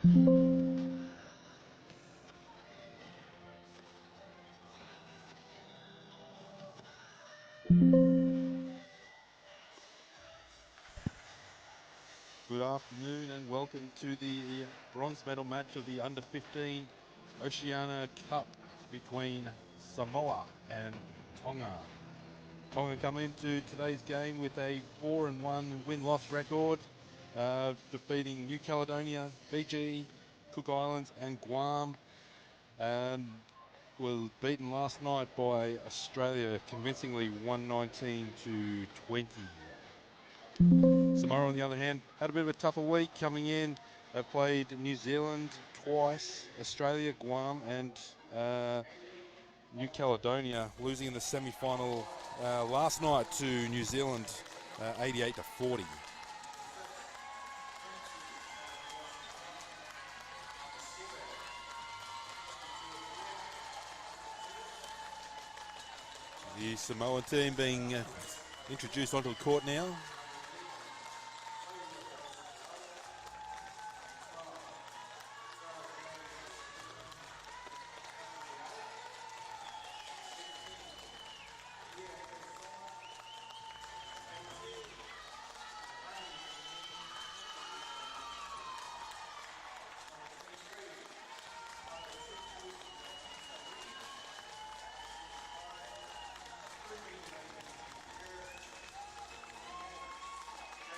Good afternoon and welcome to the bronze medal match of the Under-15 Oceania Cup between Samoa and Tonga. Tonga come into today's game with a 4-1 win-loss record, defeating New Caledonia, Fiji, Cook Islands and Guam, and was beaten last night by Australia convincingly 119-20. Samoa, on the other hand, had a bit of a tougher week coming in. They played New Zealand twice, Australia, Guam, and New Caledonia, losing in the semi-final last night to New Zealand, 88-40. The Samoan team being introduced onto the court now.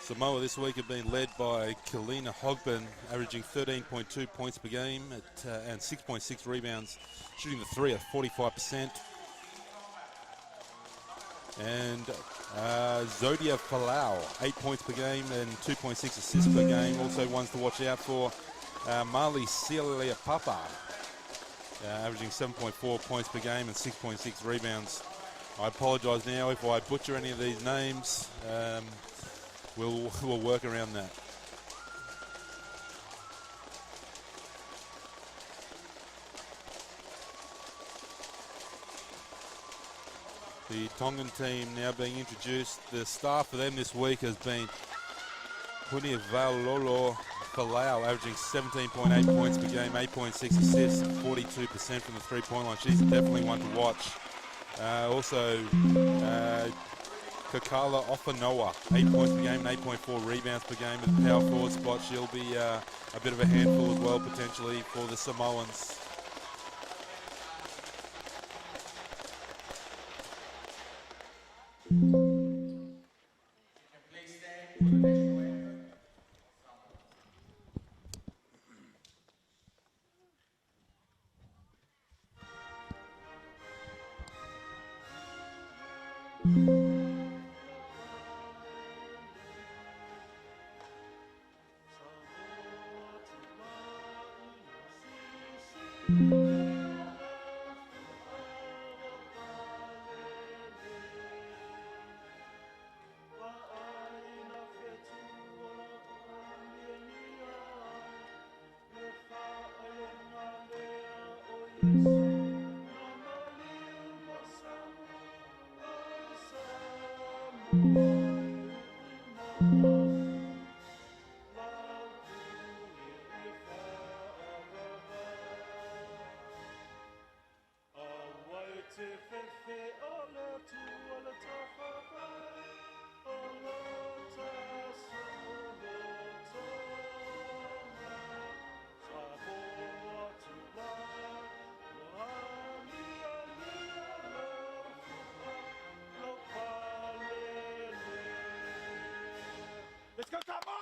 Samoa this week have been led by Kalina Hogben, averaging 13.2 points per game and 6.6 rebounds, shooting the three at 45%. And Zodia Falau, 8 points per game and 2.6 assists per game. Also ones to watch out for. Mali Sialeapapa, averaging 7.4 points per game and 6.6 rebounds. I apologise now if I butcher any of these names. We'll work around that. The Tongan team now being introduced. The star for them this week has been Punivalolo Falau, averaging 17.8 points per game, 8.6 assists, 42% from the three-point line. She's definitely one to watch. Also, Kakala Ofanoa, 8 points per game, 8.4 rebounds per game at the power forward spot. She'll be a bit of a handful as well, potentially, for the Samoans. Let's go, Samoa!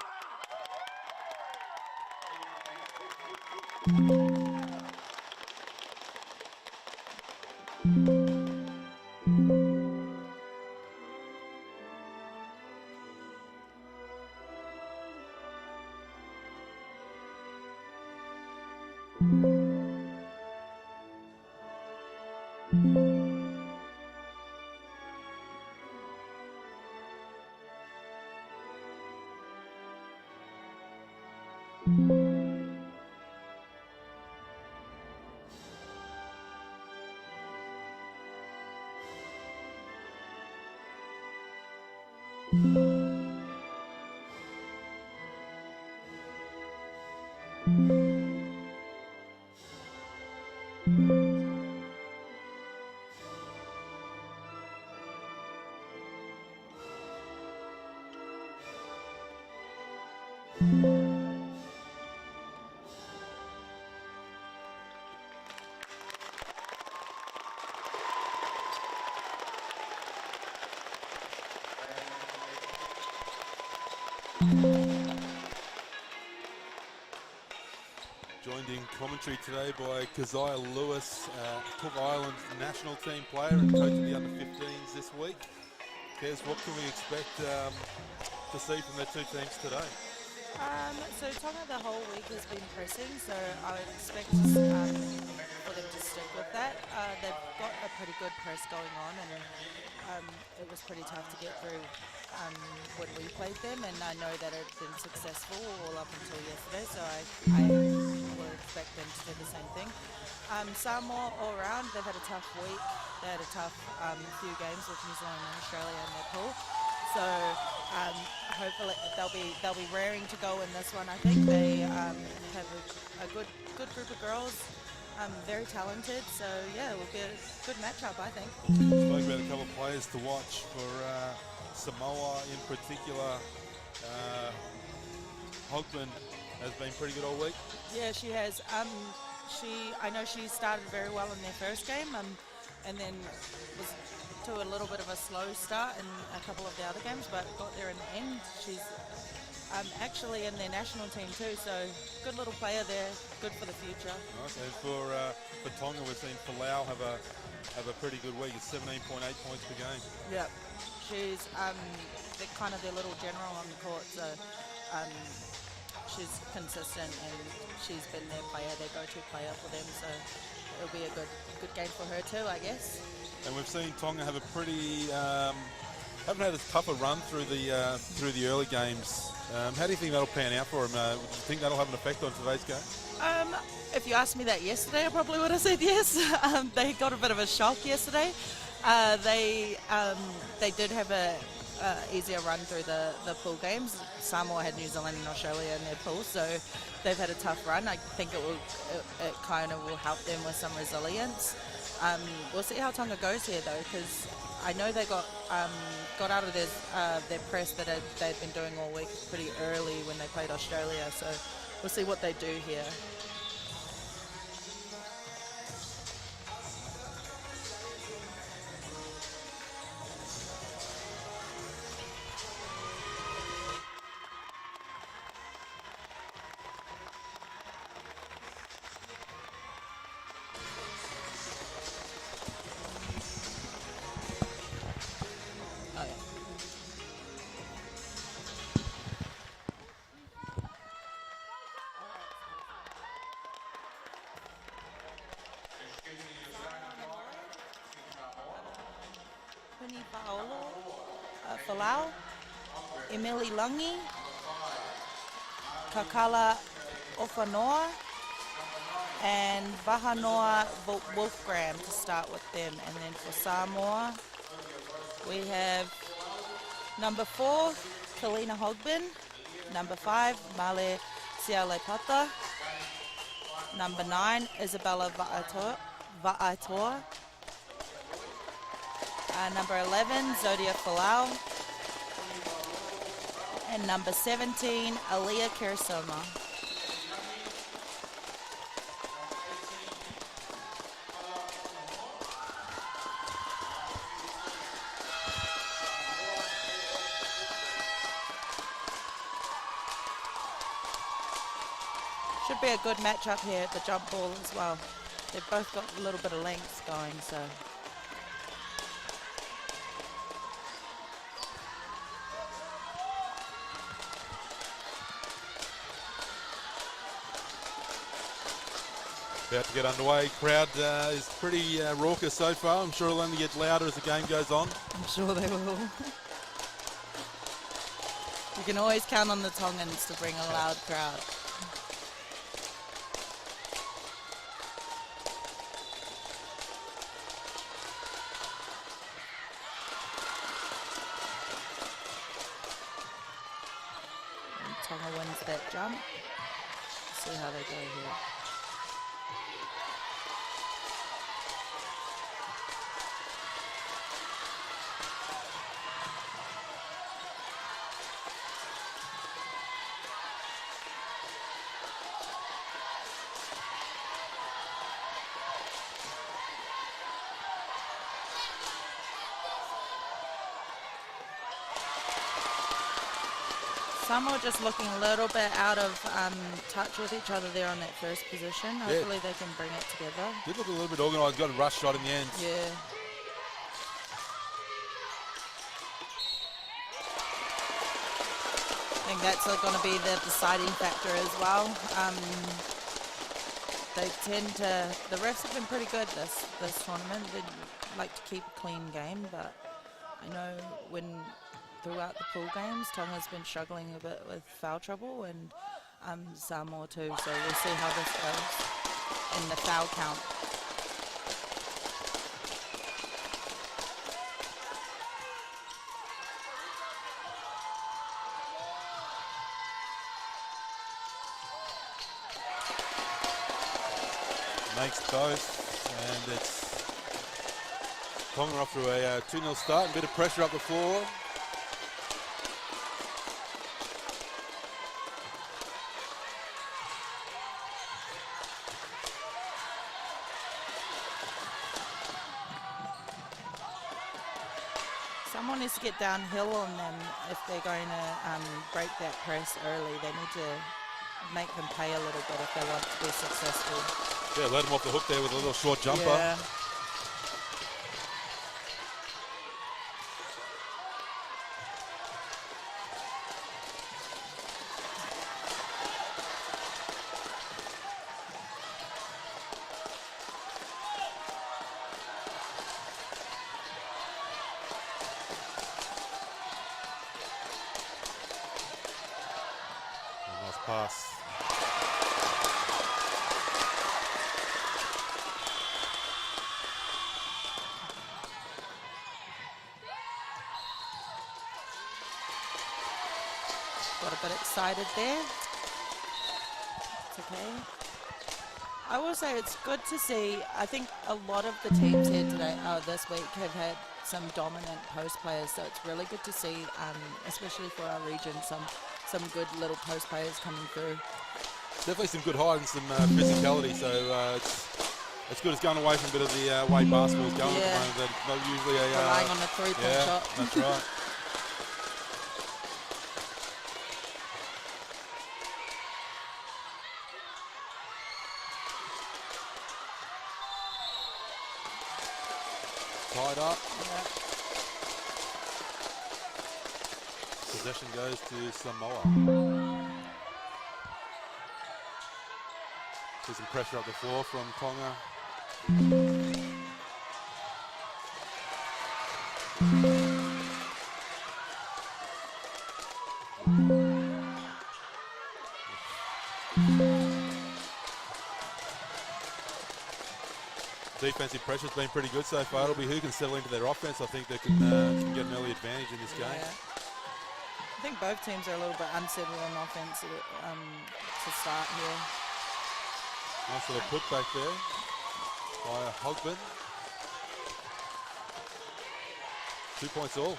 Joined in commentary today by Keziah Lewis, Cook Islands national team player and coach of the under-15s this week. Kez, what can we expect to see from the two teams today? So Tonga the whole week has been pressing, so I would expect for them to stick with that. They've got a pretty good press going on, and it was pretty tough to get through when we played them, and I know that it had been successful all up until yesterday, so I will expect them to do the same thing. Samoa all around, they've had a tough week. They had a tough few games with New Zealand and Australia in their pool. So hopefully they'll be raring to go in this one. I think they have a good group of girls, very talented. So yeah, it will be a good matchup, I think. Spoke about a couple of players to watch for Samoa in particular. Hogman has been pretty good all week. Yeah, she has. I know she started very well in their first game, and then was to a little bit of a slow start in a couple of the other games, but got there in the end. She's actually in their national team too, so good little player there, good for the future. Nice. And for Tonga, we've seen Falau have a pretty good week. It's 17.8 points per game. Yep, she's kind of their little general on the court, so she's consistent and she's been their player, their go-to player for them. So it'll be a good game for her too, I guess. And we've seen Tonga have a pretty haven't had as tough a run through the early games. How do you think that'll pan out for them? Do you think that'll have an effect on today's game? If you asked me that yesterday, I probably would have said yes. They got a bit of a shock yesterday. They did have a easier run through the pool games. Samoa had New Zealand and Australia in their pool, so they've had a tough run. I think it kind of will help them with some resilience. We'll see how Tonga goes here though, because I know they got out of their press that they'd been doing all week pretty early when they played Australia, so we'll see what they do here. Falau, Emily Langi, Kakala Ofanoa, and Vahanoa Wolfgram to start with them. And then for Samoa, we have number 4, Kalina Hogbin, number 5, Male Sialepata, number 9, Isabella Va'aitoa, number 11, Zodia Falau, and number 17, Aliyah Kirisoma. Should be a good matchup here at the jump ball as well. They've both got a little bit of length going, so. About to get underway. Crowd is pretty raucous so far. I'm sure it'll only get louder as the game goes on. I'm sure they will. You can always count on the Tongans to bring a loud crowd. And Tonga wins that jump. See how they go here. Samoa just looking a little bit out of touch with each other there on that first position. Hopefully they can bring it together. Did look a little bit organised, got a rush shot in the end. Yeah. I think that's going to be the deciding factor as well. They tend to, the refs have been pretty good this tournament. They like to keep a clean game, but I know throughout the pool games, Tonga's been struggling a bit with foul trouble, and Samoa too, so we'll see how this goes in the foul count. Makes both, and it's Tonga off to a 2-0 start, a bit of pressure up the floor. Someone needs to get downhill on them if they're going to break that press early. They need to make them pay a little bit if they want to be successful. Yeah, let him off the hook there with a little short jumper. Yeah. Nice pass. Got a bit excited there. It's okay. I will say it's good to see. I think a lot of the teams here today, this week, have had some dominant post players. So it's really good to see, especially for our region, some good little post players coming through. Definitely some good height and some physicality. So it's good. It's going away from a bit of the way basketball's going at the moment. They're not usually relying on a three-point shot. That's right. Tied up. Yeah. Possession goes to Samoa. See some pressure up the floor from Tonga. Defensive pressure's been pretty good so far. It'll be who can settle into their offense. I think they can get an early advantage in this game. I think both teams are a little bit unsettled on offense to start here. Nice little putback there by Husband. 2 points all.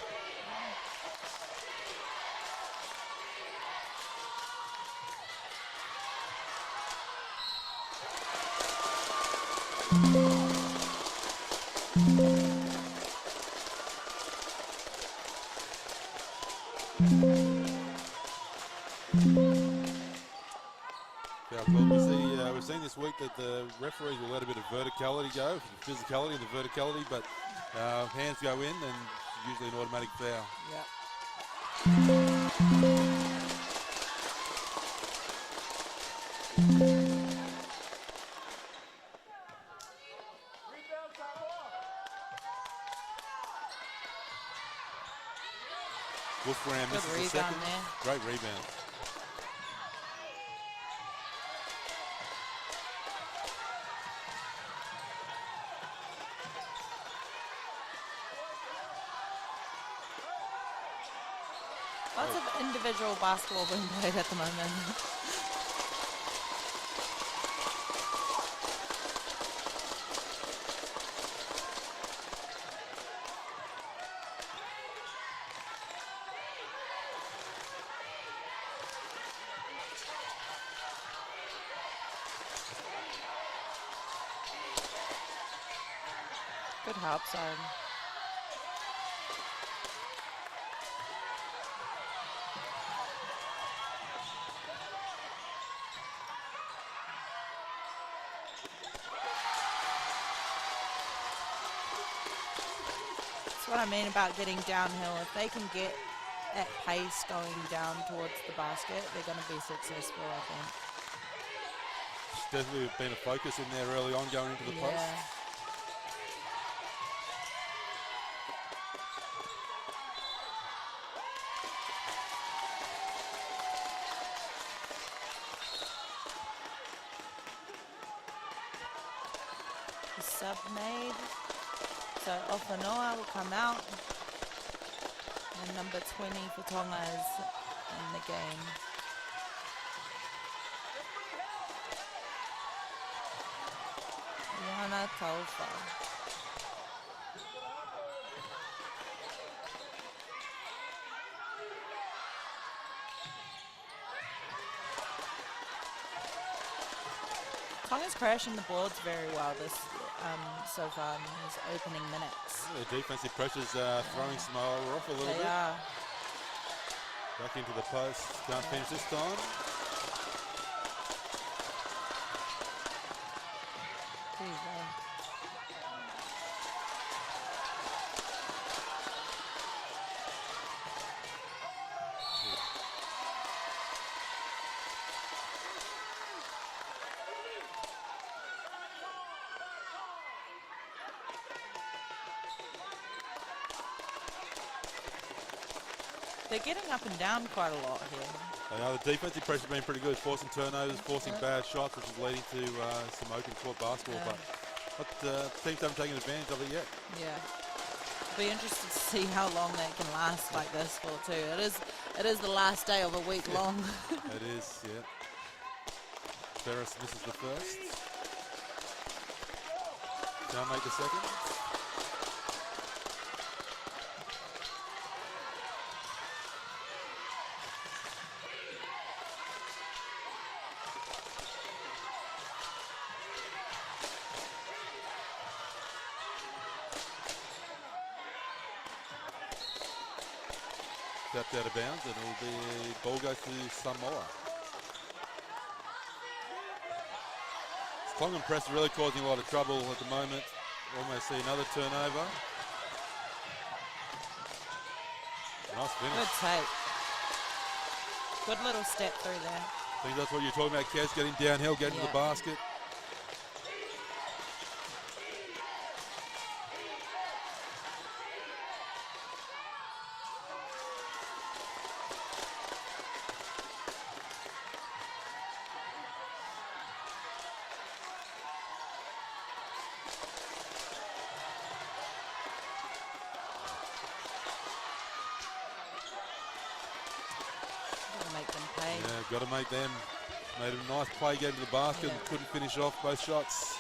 Well, we've seen this week that the referees will let a bit of verticality go, physicality and the verticality, but hands go in and usually an automatic foul. Wolfram misses the second. There. Great rebound. Lots of individual basketball being played at the moment. Good help zone. what I mean about getting downhill. If they can get that pace going down towards the basket, they're going to be successful, I think. It's definitely been a focus in there early on going into the post. The sub made. So Oceania will come out. And number 20 for Tonga is in the game. Yana Taufa. Tonga's crashing the boards very well this so far in his opening minutes. Yeah, the defensive pressures throwing Samoa off a little bit. They are. Back into the post. Can't finish this time. There you go. They're getting up and down quite a lot here. I know the defensive pressure has been pretty good, forcing turnovers, forcing bad shots, which is leading to some open court basketball. But teams haven't taken advantage of it yet. Yeah. I'll be interested to see how long that can last like this for too. It is the last day of a week long. It is, yeah. Ferris misses the first. Can't make the second. Stepped out of bounds, and it'll be ball goes to Samoa. Tongan press really causing a lot of trouble at the moment. Almost see another turnover. Nice finish. Good take. Good little step through there. I think that's what you're talking about, Kez, getting downhill, getting to the basket. Got to make them. Made a nice play, getting to the basket, and couldn't finish off both shots.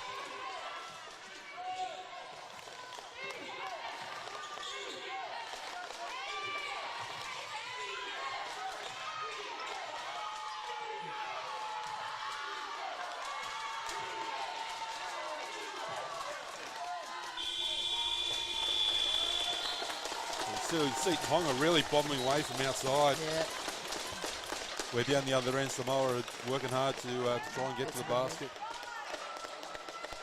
You see Tonga really bombing away from outside. Yeah. We're down the other end. Samoa are working hard to try and get to the basket.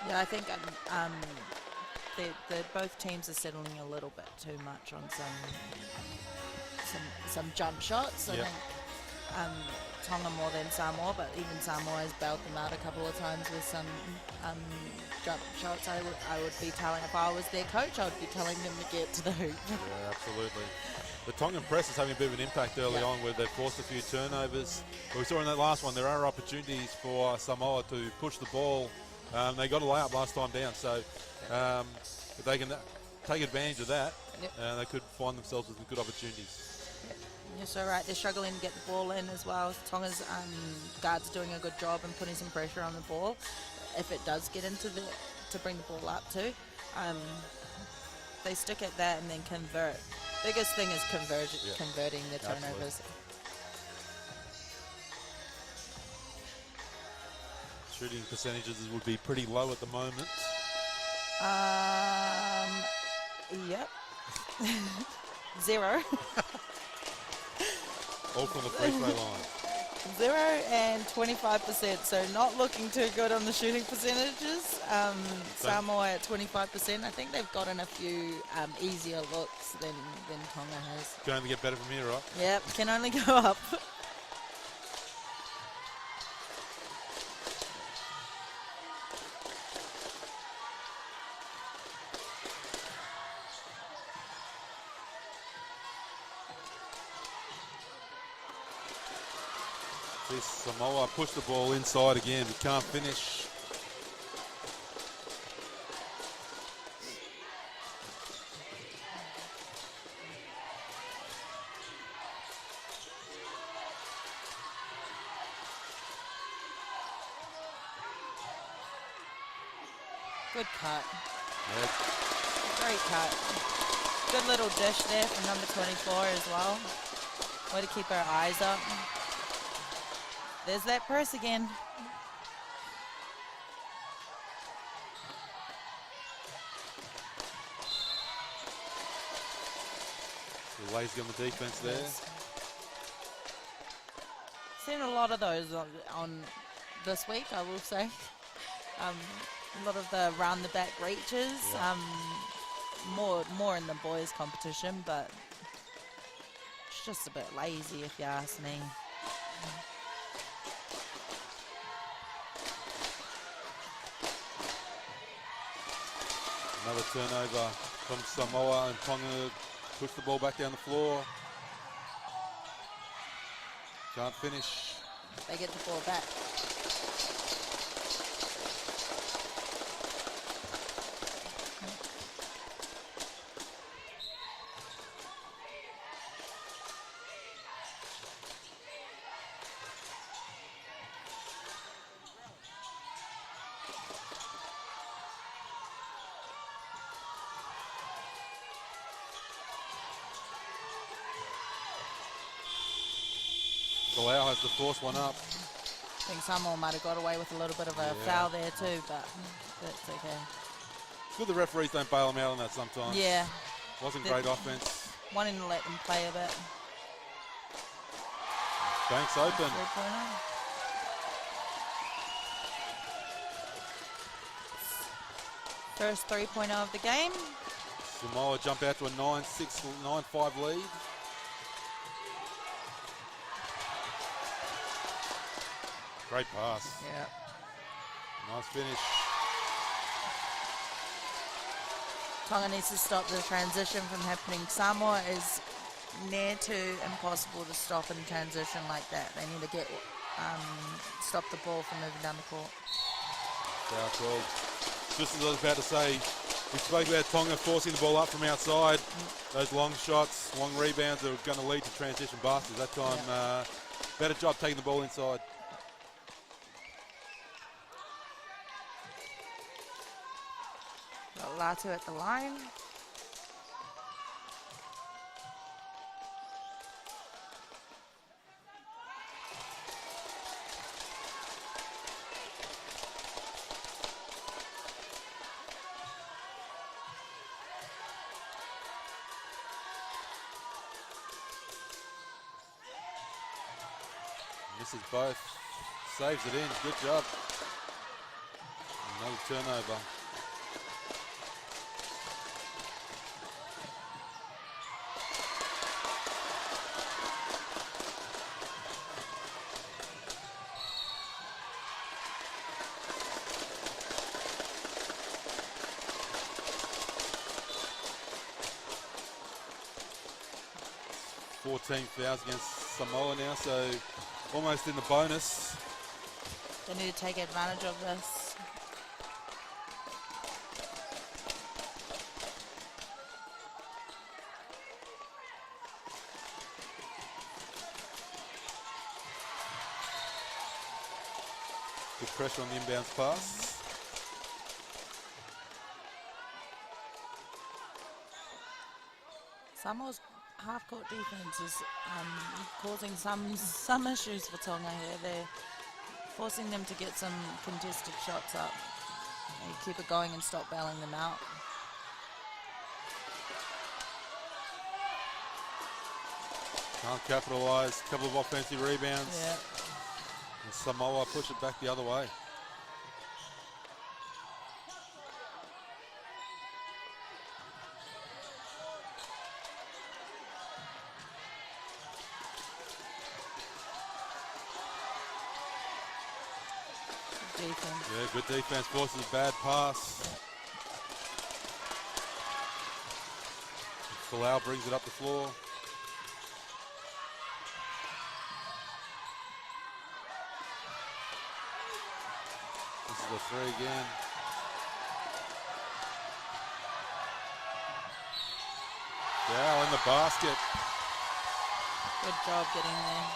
Yeah, I think both teams are settling a little bit too much on some jump shots. I think Tonga more than Samoa, but even Samoa has bailed them out a couple of times with some jump shots. I would be telling, if I was their coach, I would be telling them to get to the hoop. Yeah, absolutely. The Tongan press is having a bit of an impact early on, where they've forced a few turnovers. But we saw in that last one, there are opportunities for Samoa to push the ball. They got a layup last time down, so if they can take advantage of that, they could find themselves with some good opportunities. You're so right. They're struggling to get the ball in as well. Tonga's guards doing a good job and putting some pressure on the ball. If it does get into to bring the ball up too, they stick at that and then convert. Biggest thing is converting the turnovers. Absolutely. Shooting percentages would be pretty low at the moment. Yep. 0. All from the free throw line. 0 and 25%, so not looking too good on the shooting percentages. Samoa at 25%. I think they've gotten a few easier looks than Tonga has. Can only get better from here, right? Yep, can only go up. This Samoa push the ball inside again. We can't finish. Good cut. Yeah. Great cut. Good little dish there from number 24 as well. Way to keep our eyes up. There's that press again. Lazy on the defense there. Yes. Seen a lot of those on this week, I will say. A lot of the round the back reaches. Yeah. More in the boys' competition, but it's just a bit lazy if you ask me. Another turnover from Samoa, and Tonga push the ball back down the floor. Can't finish. They get the ball back. Palau has to force one up. I think Samoa might have got away with a little bit of a foul there too, but that's okay. Good the referees don't bail them out on that sometimes. Yeah. Wasn't great offense. Wanting to let them play a bit. Banks open. Three-pointer. First three-pointer of the game. Samoa jump out to a 9-6, 9-5 lead. Great pass. Yeah. Nice finish. Tonga needs to stop the transition from happening. Samoa is near to impossible to stop in transition like that. They need to get stop the ball from moving down the court. Foul called. Just as I was about to say, we spoke about Tonga forcing the ball up from outside. Those long shots, long rebounds are going to lead to transition baskets. That time, better job taking the ball inside. Got Latu at the line. Misses both. Saves it in. Good job. Another turnover. Fouls against Samoa now, so almost in the bonus. They need to take advantage of this. Good pressure on the inbounds pass. Samoa's half-court defense is causing some issues for Tonga here. They're forcing them to get some contested shots up. They keep it going and stop bailing them out. Can't capitalise. Couple of offensive rebounds. Yeah. And Samoa push it back the other way. Defense. Yeah, good defense. Forces a bad pass. Falau brings it up the floor. This is a three again. Dow in the basket. Good job getting there.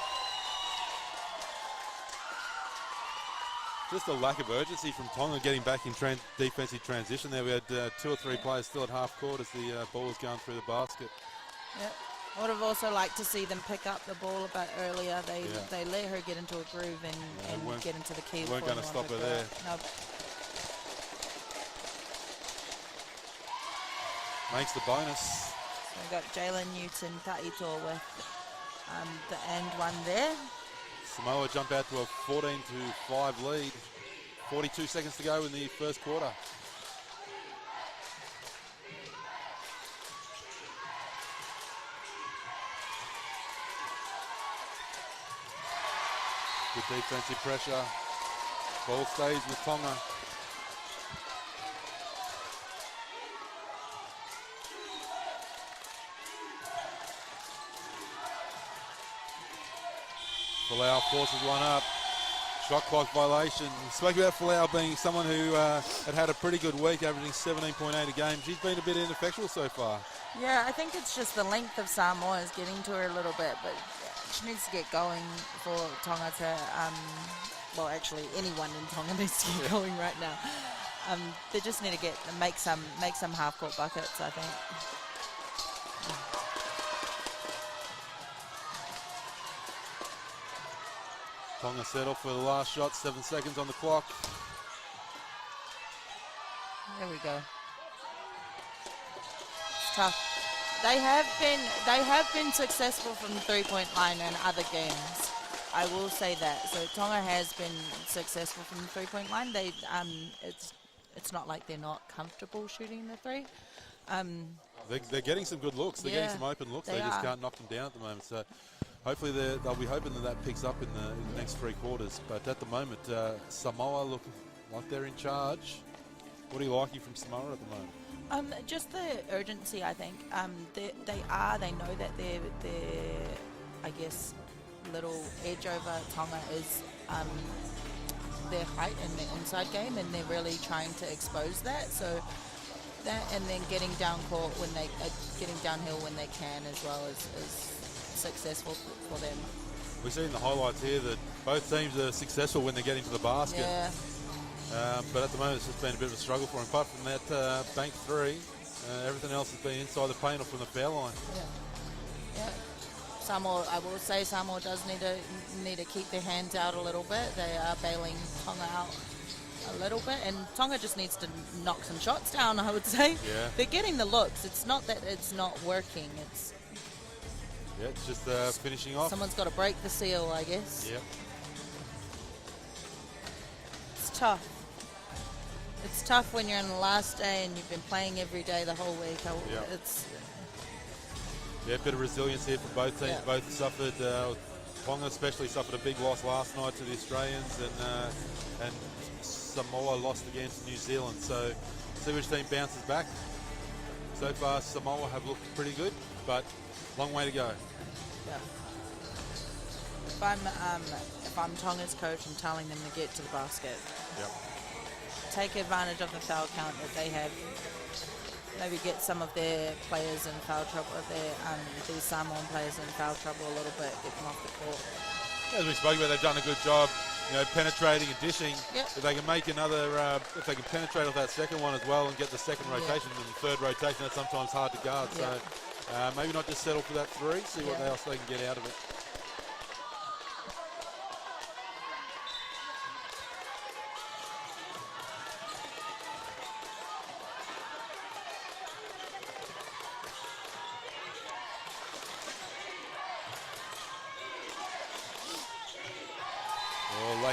Just a lack of urgency from Tonga getting back in defensive transition there. We had 2 or 3 players still at half court as the ball was going through the basket. Yep. I would have also liked to see them pick up the ball a bit earlier. They let her get into a groove and get into the key. Weren't going to stop her there. Nope. Makes the bonus. So we've got Jalen Newton Ta'ito with the end one there. Samoa jump out to a 14-5 lead. 42 seconds to go in the first quarter. Good defensive pressure. Ball stays with Tonga. Falau forces one up. Shot clock violation. We spoke about Falau being someone who had a pretty good week, averaging 17.8 a game. She's been a bit ineffectual so far. Yeah, I think it's just the length of Samoa is getting to her a little bit, but she needs to get going for Tonga to, well, actually anyone in Tonga needs to get going right now. They just need to make some half-court buckets, I think. Tonga settle for the last shot, 7 seconds on the clock. There we go. It's tough. They have been successful from the three-point line in other games. I will say that. So Tonga has been successful from the three-point line. It's not like they're not comfortable shooting the three. They're getting some good looks. They're getting some open looks. They just can't knock them down at the moment. So hopefully they'll be hoping that picks up in the next 3 quarters. But at the moment, Samoa look like they're in charge. What are you liking from Samoa at the moment? Just the urgency, I think. They know that their I guess, little edge over Tonga is their height in the inside game, and they're really trying to expose that. So that, and then getting down court when they getting downhill when they can as well is successful for them. We see in the highlights here that both teams are successful when they get into the basket. Yeah. But at the moment, it's just been a bit of a struggle for them. Apart from that bank three, everything else has been inside the paint or from the foul line. Yeah. Samoa, I will say Samoa does need to keep their hands out a little bit. They are bailing Tonga out a little bit, and Tonga just needs to knock some shots down, I would say. Yeah. They're getting the looks. It's not that it's not working. It's just finishing off. Someone's got to break the seal, I guess. Yep. It's tough. It's tough when you're on the last day and you've been playing every day the whole week. It's a bit of resilience here for both teams. Yeah. Both suffered. Tonga especially suffered a big loss last night to the Australians, and Samoa lost against New Zealand. So see which team bounces back. So far, Samoa have looked pretty good, but long way to go. Yeah. If I'm Tonga's coach, I'm telling them to get to the basket. Yep. Take advantage of the foul count that they have. Maybe get some of their players in foul trouble, these Samoan players in foul trouble a little bit, get them off the court. As we spoke about, they've done a good job, penetrating and dishing. Yep. If they can make another, if they can penetrate off that second one as well and get the second rotation and the third rotation, that's sometimes hard to guard. Yep. So maybe not just settle for that three, see what else they can get out of it.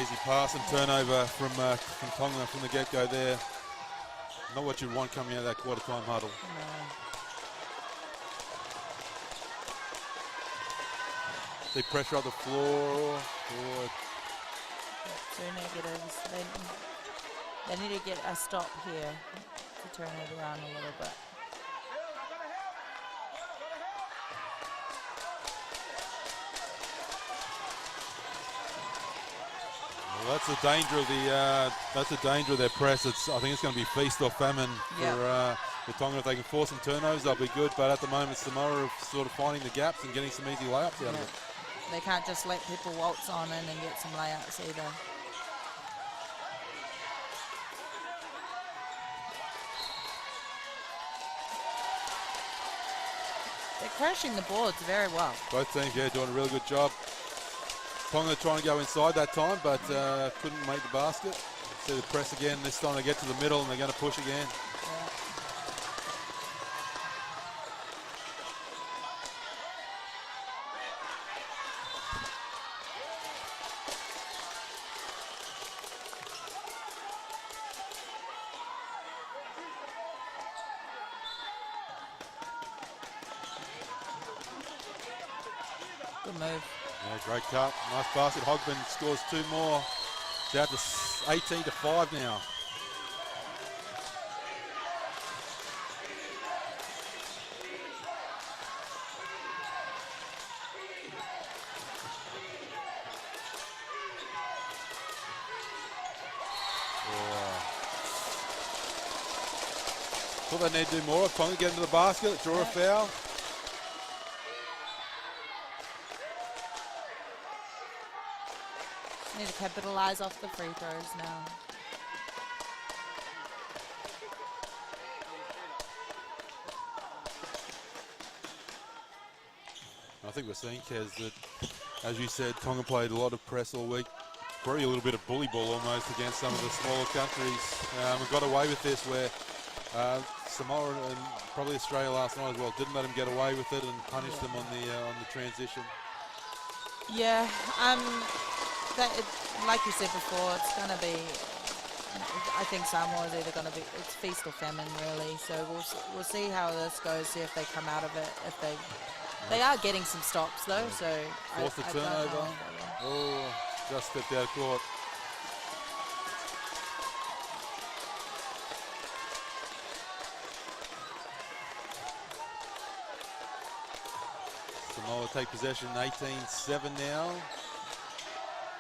Lazy pass and turnover from Tonga from the get-go there. Not what you'd want coming out of that quarter-time huddle. No. See pressure up the floor. Two negatives. They need to get a stop here to turn it around a little bit. Well, that's the danger of their press. I think it's going to be feast or famine for Tonga. If they can force some turnovers, they'll be good. But at the moment, Samoa are sort of finding the gaps and getting some easy layups out of it. They can't just let people waltz on in and get some layups either. They're crashing the boards very well. Both teams, doing a really good job. Tonga trying to go inside that time, but couldn't make the basket. See the press again. This time they get to the middle and they're going to push again. Yeah. Good move. Yeah, great cut. Nice basket. Hogben scores two more. It's out to 18-5 now. Thought they need to do more. Tonga get into the basket, draw a foul. Need to capitalize off the free throws now. I think we're seeing, Kez, that, as you said, Tonga played a lot of press all week. Probably a little bit of bully ball almost against some of the smaller countries. We got away with this where Samoa and probably Australia last night as well didn't let them get away with it and punish them on the transition. Yeah, like you said before, it's going to be, I think Samoa is either going to be, it's feast or famine really. So we'll see how this goes, see if they come out of it. If they are getting some stops though, so force the turnover. Oh, just stepped out of court. Samoa take possession, 18-7 now.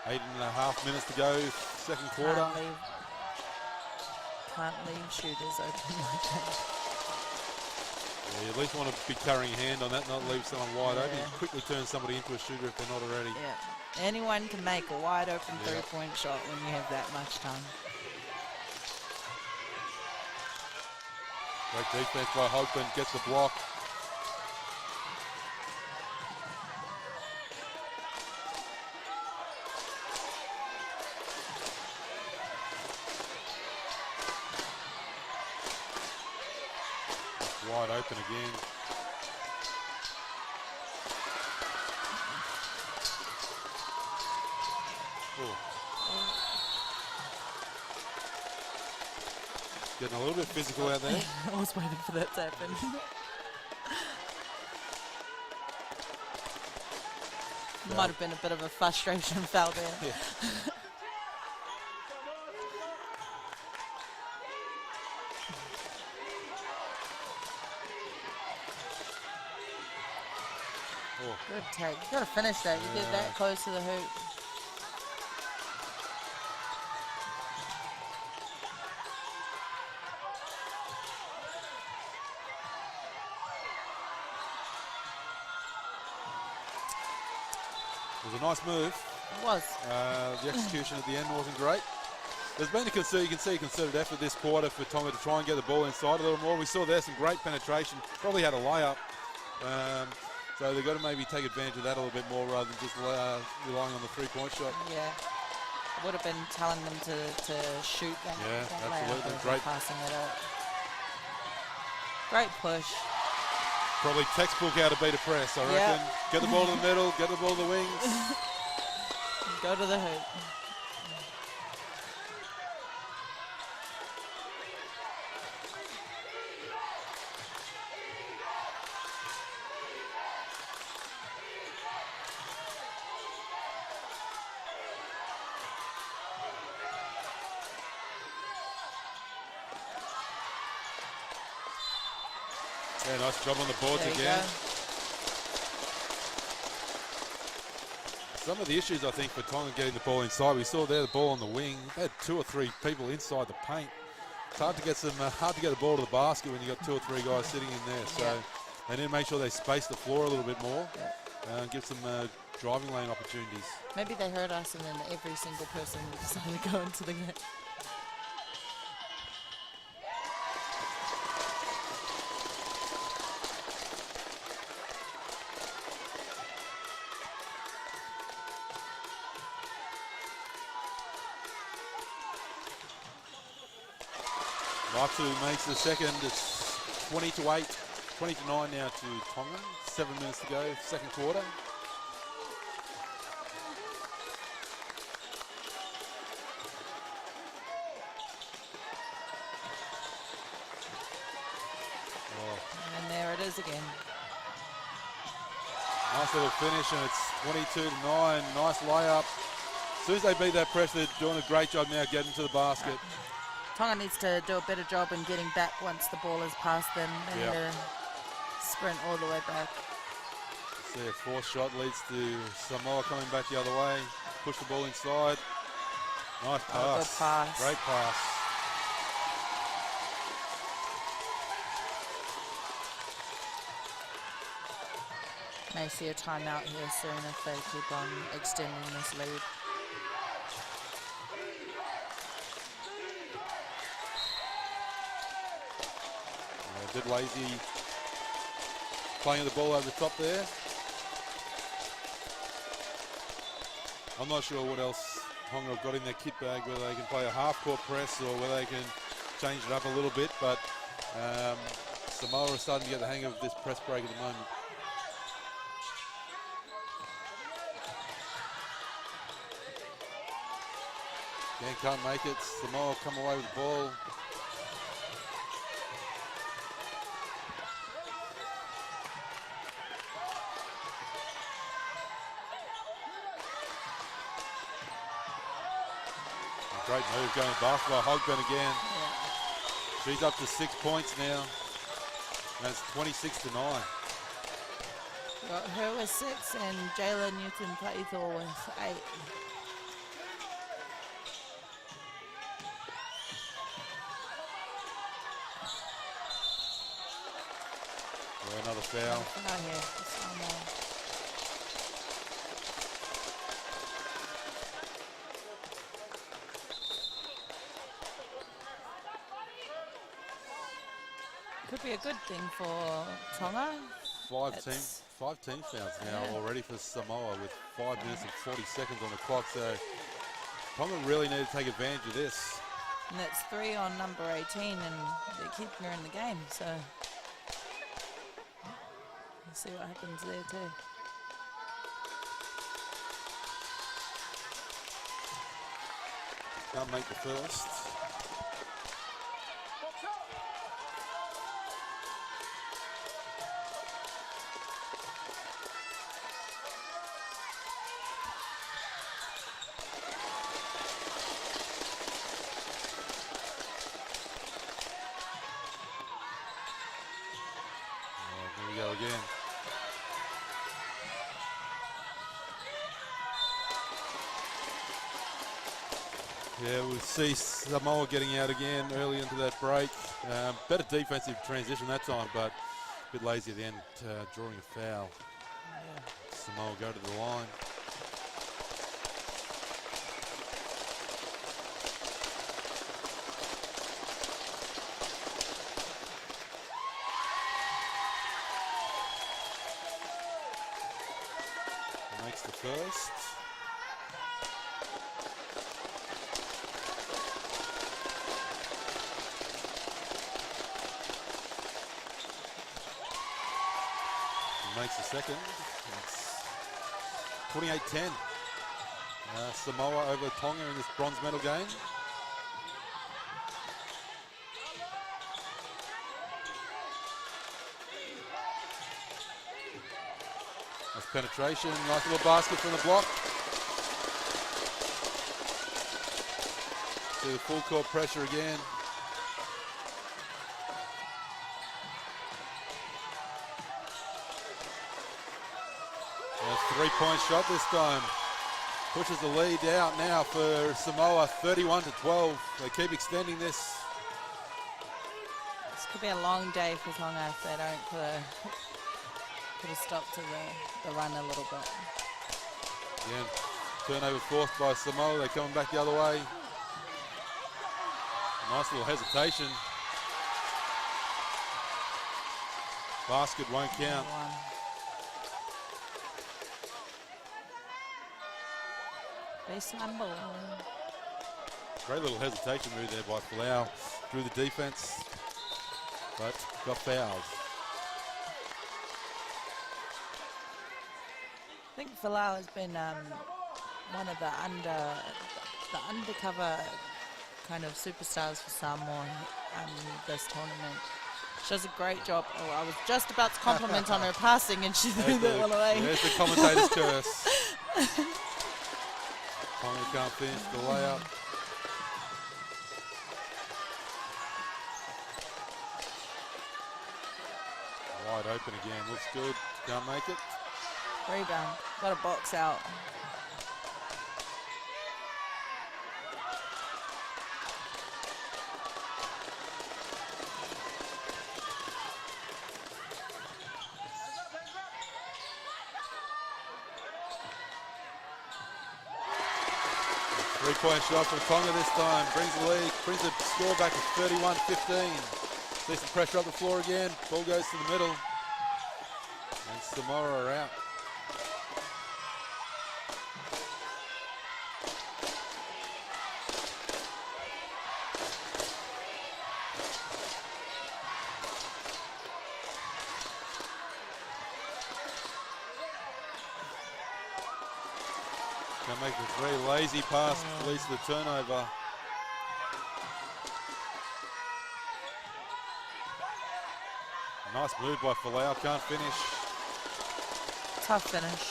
8.5 minutes to go, second quarter. Can't leave shooters open like that. Yeah, you at least want to be carrying a hand on that, not leave someone wide open. You quickly turn somebody into a shooter if they're not already. Yeah, anyone can make a wide open three-point shot when you have that much time. Great defense by Hogben, gets the block. Wide open again. Ooh. Getting a little bit physical out there. I was waiting for that to happen. Might have been a bit of a frustration foul there. Yeah. Good take. You gotta finish that. You get that close to the hoop. It was a nice move. It was. The execution at the end wasn't great. There's been you can see a concerted effort this quarter for Tonga to try and get the ball inside a little more. We saw there some great penetration. Probably had a layup. So they've got to maybe take advantage of that a little bit more rather than just relying on the three-point shot. Yeah. I would have been telling them to shoot that. Yeah, that absolutely. layup, Great. Passing it out. Great push. Probably textbook how to beat a press, I reckon. Get the ball to the middle, get the ball to the wings. Go to the hoop. Yeah, nice job on the boards There you again. go. Some of the issues, I think, for Tonga getting the ball inside, we saw there the ball on the wing. They had 2 or 3 people inside the paint. It's hard to get the ball to the basket when you got 2 or 3 guys sitting in there. So they need to make sure they space the floor a little bit more and give some driving lane opportunities. Maybe they heard us and then every single person decided to go into the game. Ratu makes the second. It's 20-8, 20-9 now to Tonga. 7 minutes to go, second quarter. And there it is again. Nice little finish, and it's 22-9. Nice layup. As soon as they beat that pressure, they're doing a great job now getting to the basket. Tonga needs to do a better job in getting back once the ball is past them and sprint all the way back. See, a fourth shot leads to Samoa coming back the other way. Push the ball inside. Nice pass. Oh, good pass. Great pass. May see a timeout here soon if they keep on extending this lead. A bit lazy playing the ball over the top there. I'm not sure what else Tonga have got in their kit bag, whether they can play a half-court press or whether they can change it up a little bit, but Samoa is starting to get the hang of this press break at the moment. Again, can't make it. Samoa come away with the ball. Great move going basketball. Hogben again. She's up to 6 points now. That's 26-9. Got her with 6 and Jayla Newton-Taithor with 8. Another foul. Foul here for Samoa. Could be a good thing for Tonga. Five team fouls now already for Samoa with 5 minutes and 40 seconds on the clock. So Tonga really need to take advantage of this. And that's 3 on number 18 and they're keeping her in the game. So we'll see what happens there too. Can't make the first. Here we go again. Yeah, we see Samoa getting out again early into that break. Better defensive transition that time, but a bit lazy at the end, drawing a foul. Samoa go to the line. Makes the first. Makes the second. It's 28-10. Samoa over Tonga in this bronze medal game. Nice penetration, nice little basket from the block. See the full court pressure again. A three-point shot this time. Pushes the lead out now for Samoa, 31-12. They keep extending this. This could be a long day for Tonga if they don't put a stop to the run a little bit. Again, turnover forced by Samoa. They're coming back the other way. Nice little hesitation. Basket won't count. Baseline ball. Great little hesitation move there by Falau through the defense, but got fouled. I think Falau has been one of the undercover kind of superstars for Samoa this tournament. She does a great job. Oh, I was just about to compliment on her passing and she threw that one away. There's the commentator's curse. Tonga can't finish the layup. Wide open again. Looks good. Can't make it. Rebound. Got a box out. Three-point shot for Tonga this time. Brings the lead, brings the score back to 31-15. See some pressure up the floor again. Ball goes to the middle. And Samoa are out. Gonna make the three. Lazy pass leads to the turnover. Nice move by Falau, can't finish. Tough finish.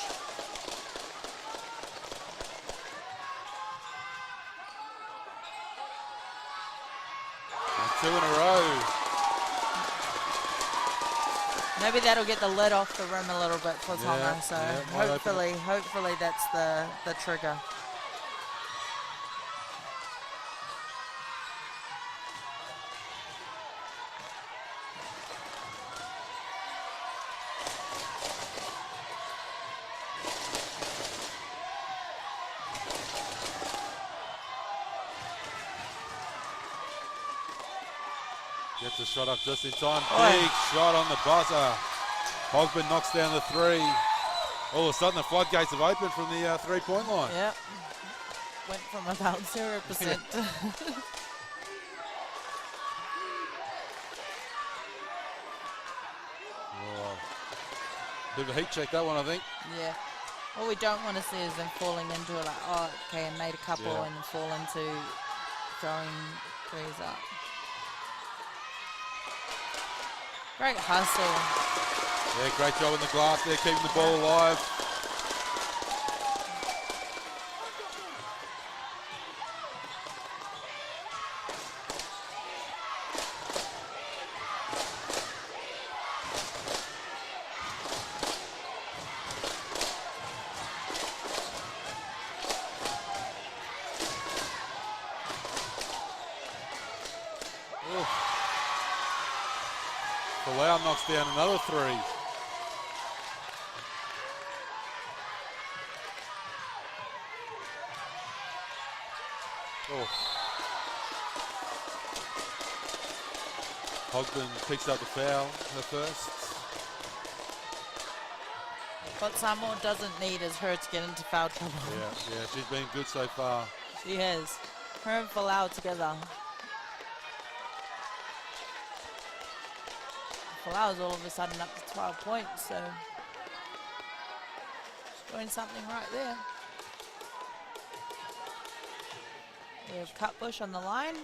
And two in a row. Maybe that'll get the lid off the rim a little bit for Tonga. So yeah, hopefully that's the trigger. Gets a shot up just in time. Big shot on the buzzer. Hogben knocks down the three. All of a sudden the floodgates have opened from the three-point line. Yep. Went from about 0%. Oh. Bit of a heat check that one, I think. Yeah. What we don't want to see is them falling into it like, oh, okay, and made a couple and fall into throwing threes up. Great hustle. Yeah, great job in the glass there, keeping the ball alive. Falau knocks down another three. Oh. Hogben picks up the foul, her first. What Samoa doesn't need is her to get into foul trouble. Yeah, she's been good so far. She has. Her and Falau together. Falau's all of a sudden up to 12 points, so she's doing something right there. We have Cutbush on the line.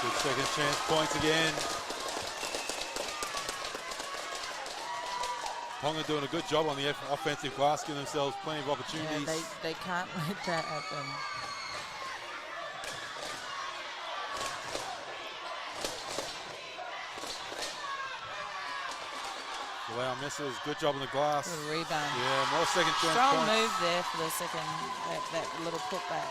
Good second chance points again. Tonga doing a good job on the offensive glass, giving themselves plenty of opportunities. Yeah, they can't let that happen. Wow, misses. Good job on the glass. Good rebound. Yeah, more second chance Strong points. move there for the second, that little putback.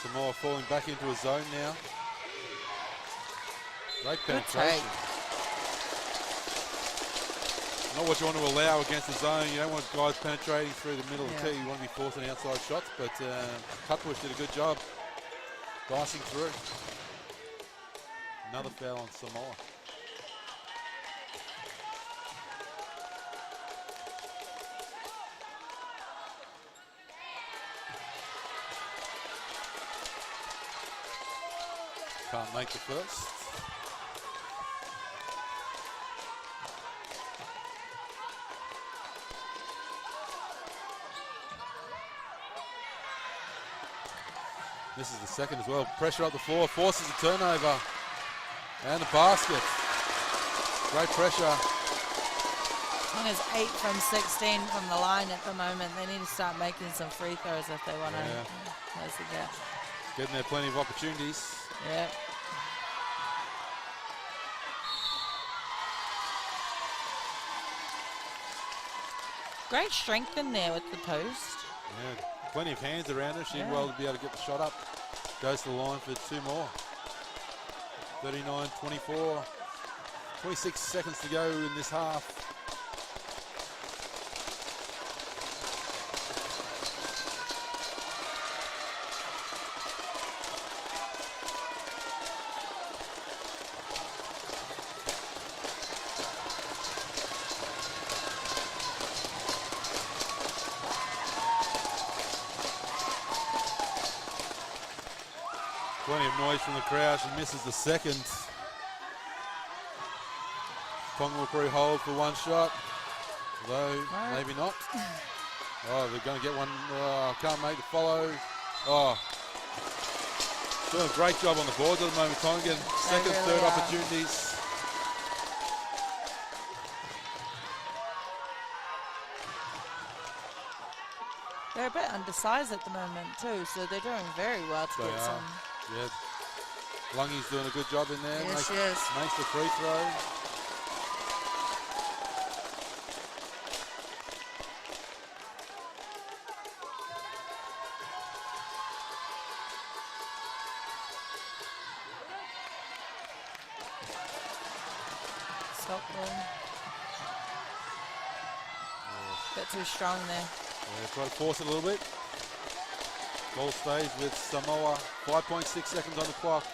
Samoa falling back into a zone now. Great Good penetration. take. Not what you want to allow against the zone. You don't want guys penetrating through the middle of the Yeah. key. You want to be forcing outside shots, but Cutbush did a good job dicing through. Another foul on Samoa. Can't make the first. This is the second as well. Pressure up the floor, forces a turnover. And a basket. Great pressure. Tonga's 8 from 16 from the line at the moment. They need to start making some free throws if they want to close the gap. Getting there plenty of opportunities. Yeah. Great strength in there with the post. Yeah, plenty of hands around her. She'd well be able to get the shot up. Goes to the line for 2 more. 39-24. 26 seconds to go in this half. Plenty of noise from the crowd. She misses the second. Tonga will probably hold for one shot, though maybe not. Oh, they're going to get one. Oh, can't make the follow. Oh, doing a great job on the boards at the moment. Tonga getting second, really third are. opportunities. They're a bit undersized at the moment too, so they're doing very well to They get are. some. Yeah, Lungy's doing a good job in there. Yes, she is. Makes the free throw. Stop them. Bit too strong there. Yeah, try to force it a little bit. Ball stays with Samoa. 5.6 seconds on the clock.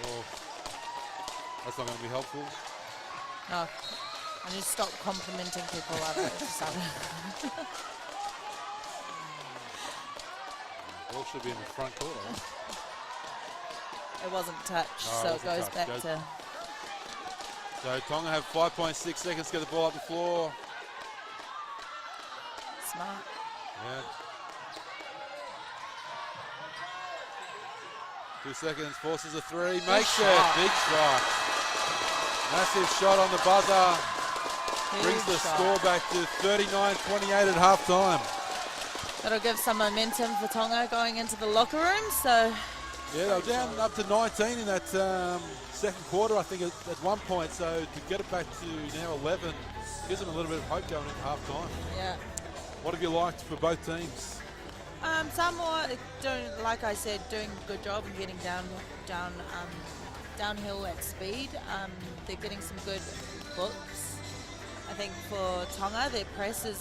Oh, that's not going to be helpful. No. I need to stop complimenting people. Ball should be in the front court. I think. It wasn't touched, No, so it it wasn't goes touched. back Goes- to. So Tonga have 5.6 seconds to get the ball up the floor. Smart. Yeah. 2 seconds, forces a three, makes it. shot. Big shot. Massive shot on the buzzer. Brings the Huge shot. score back to 39-28 at halftime. That'll give some momentum for Tonga going into the locker room. So Yeah, they were down up to 19 in that second quarter, I think, at one point. So to get it back to now 11 gives them a little bit of hope going into halftime. yeah. What have you liked for both teams? Samoa, like I said, doing a good job of getting downhill at speed. They're getting some good books. I think for Tonga, their press is,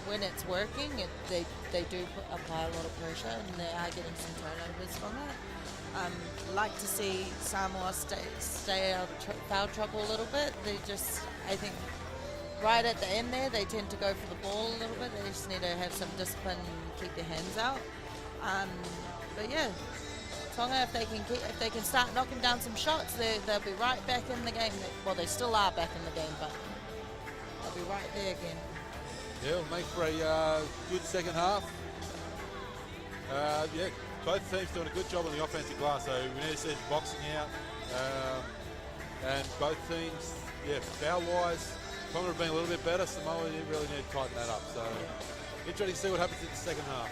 when it's working, they do apply a lot of pressure, and they are getting some turnovers from it. Like to see Samoa stay out of foul trouble a little bit. They just, I think, right at the end there, they tend to go for the ball a little bit. They just need to have some discipline and keep their hands out. But yeah, Tonga, if they can start knocking down some shots, they'll be right back in the game. Well, they still are back in the game, but they'll be right there again. Yeah, it'll make for a good second half. Yeah, both teams doing a good job on the offensive glass. So we need to see boxing out. And both teams, yeah, foul-wise, Tonga have been a little bit better. Samoa didn't really need to tighten that up. So interesting to see what happens in the second half.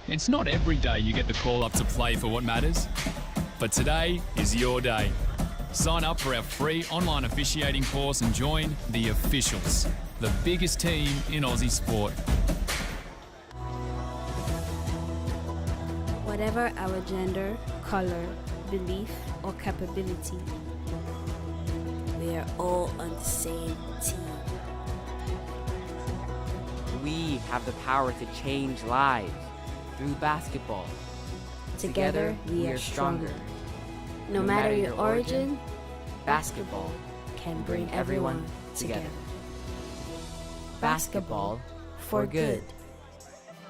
It's not every day you get the call up to play for what matters, but today is your day. Sign up for our free online officiating course and join the Officials, the biggest team in Aussie sport. Whatever our gender, colour, belief or capability, we are all on the same team. We have the power to change lives through basketball. Together, we are stronger. No matter your origin, basketball can bring everyone together. Basketball for good.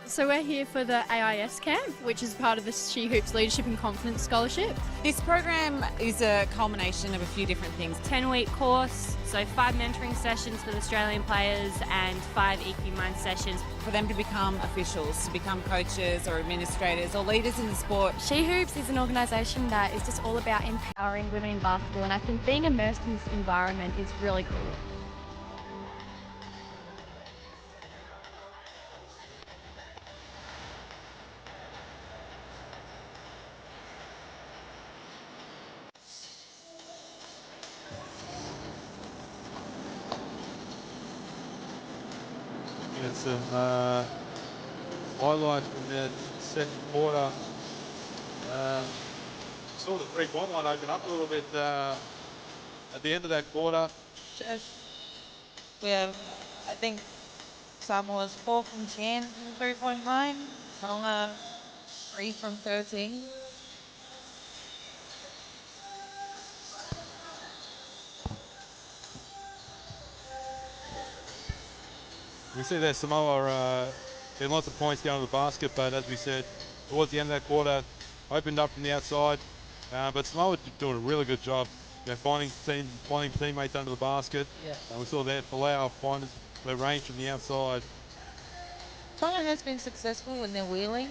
So we're here for the AIS camp, which is part of the She Hoops Leadership and Confidence Scholarship. This program is a culmination of a few different things. 10-week course, so 5 mentoring sessions for the Australian players and 5 EQ Mind sessions. For them to become officials, to become coaches or administrators or leaders in the sport. She Hoops is an organisation that is just all about empowering women in basketball, and I think being immersed in this environment is really cool. Get some highlights from that second quarter. Saw the three-point line open up a little bit at the end of that quarter. We have, I think, Samoa's 4 from 10 from the three-point line. Tonga 3 from 13. We see that Samoa getting lots of points down to the basket, but as we said, towards the end of that quarter, opened up from the outside. But Samoa doing a really good job, finding teammates under the basket. Yeah. And we saw that Palau find the range from the outside. Tonga has been successful when they're wheeling,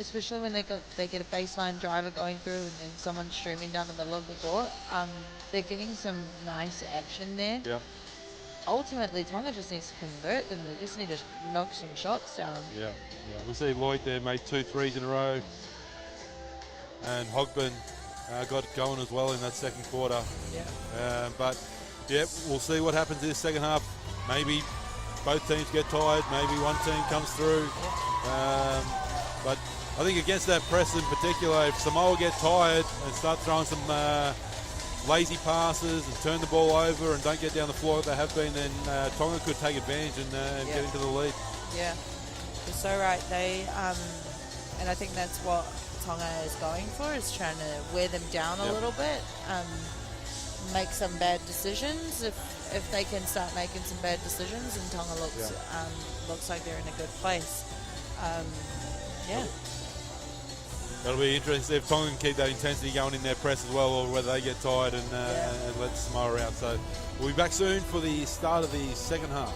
especially when they get a baseline driver going through and then someone streaming down the middle of the court. They're getting some nice action there. Yeah. Ultimately, Tonga just needs to convert them. They just need to knock some shots down. Yeah. We see Lloyd there made 2 threes in a row. And Hogben got it going as well in that second quarter. Yeah. But, yeah, we'll see what happens in the second half. Maybe both teams get tired. Maybe one team comes through. But I think against that press in particular, if Samoa get tired and start throwing some lazy passes and turn the ball over and don't get down the floor like they have been, then Tonga could take advantage and get into the lead. Yeah, you're so right. And I think that's what Tonga is going for, is trying to wear them down a little bit, make some bad decisions. If they can start making some bad decisions, and Tonga looks like they're in a good place. That'll be interesting if Tonga can keep that intensity going in their press as well, or whether they get tired and let Samoa out. So we'll be back soon for the start of the second half.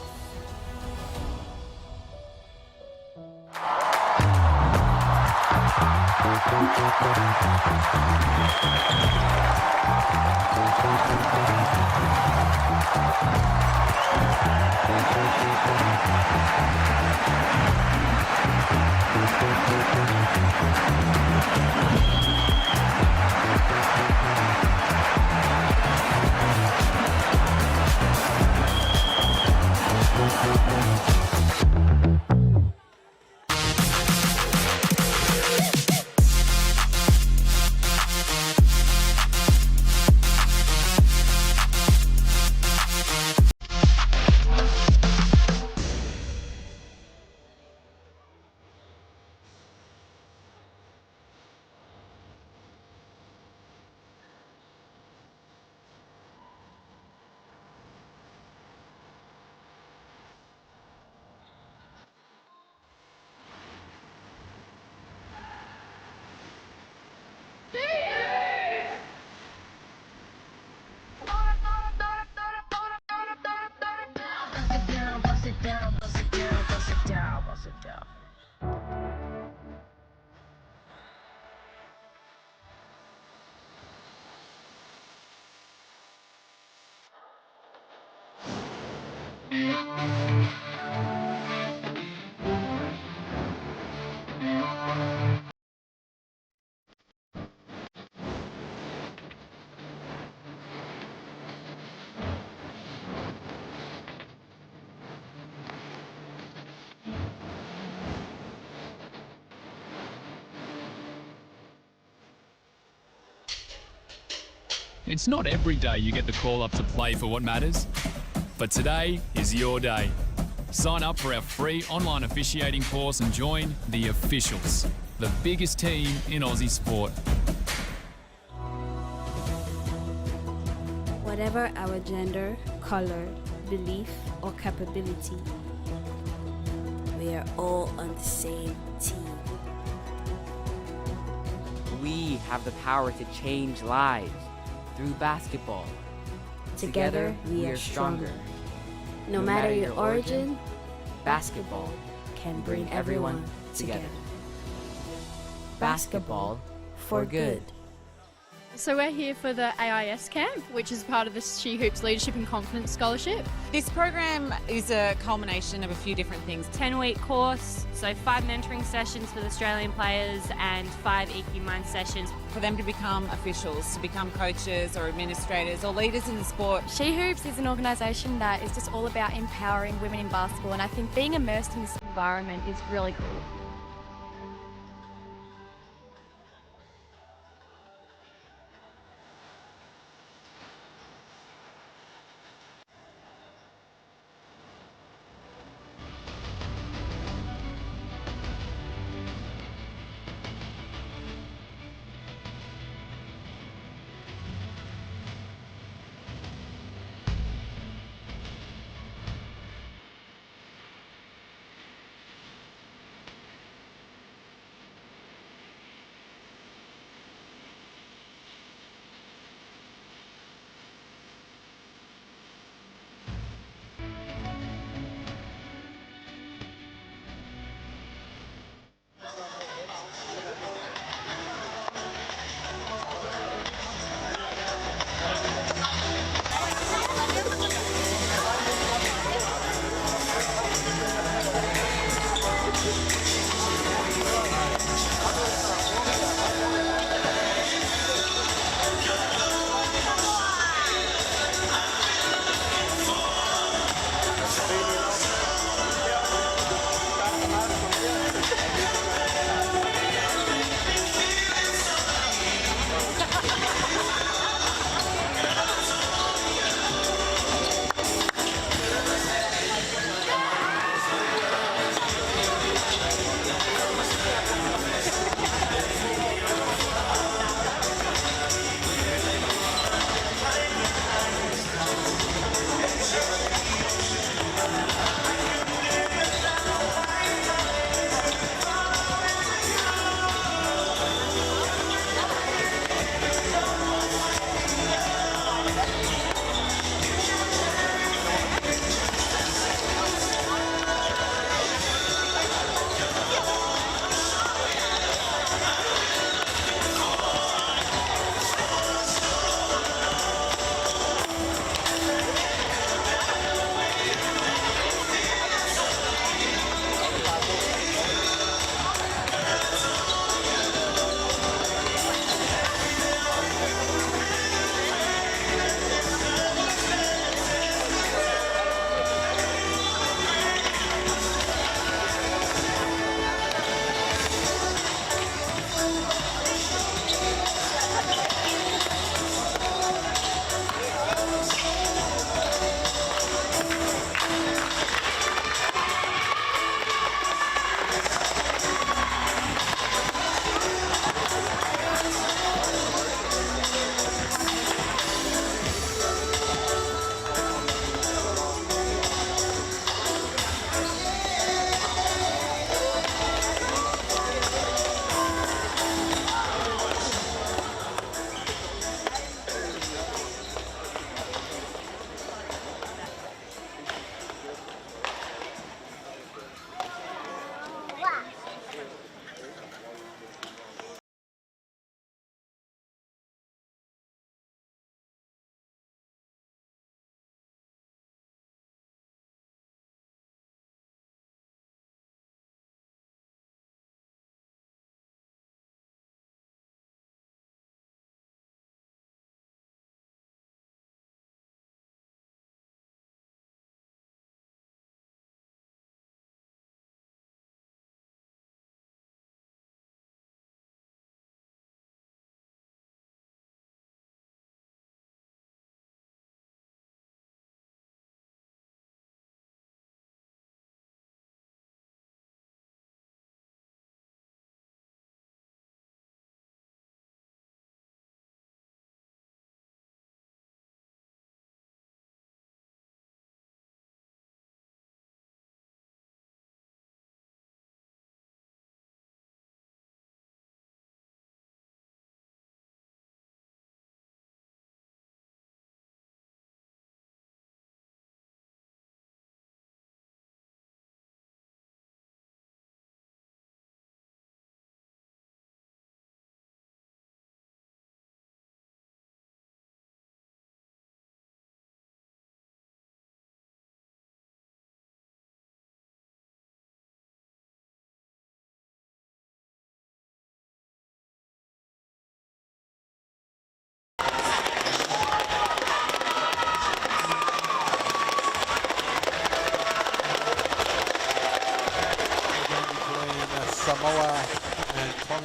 It's not every day you get the call up to play for what matters, but today is your day. Sign up for our free online officiating course and join the Officials, the biggest team in Aussie sport. Whatever our gender, color, belief, or capability, we are all on the same team. We have the power to change lives through basketball. Together, we are stronger. No matter your origin, basketball can bring everyone together. Basketball for good. So we're here for the AIS camp, which is part of the She Hoops Leadership and Confidence Scholarship. This program is a culmination of a few different things. 10-week course, so 5 mentoring sessions for the Australian players and 5 EQ Mind sessions. For them to become officials, to become coaches or administrators or leaders in the sport. She Hoops is an organisation that is just all about empowering women in basketball, and I think being immersed in this environment is really cool.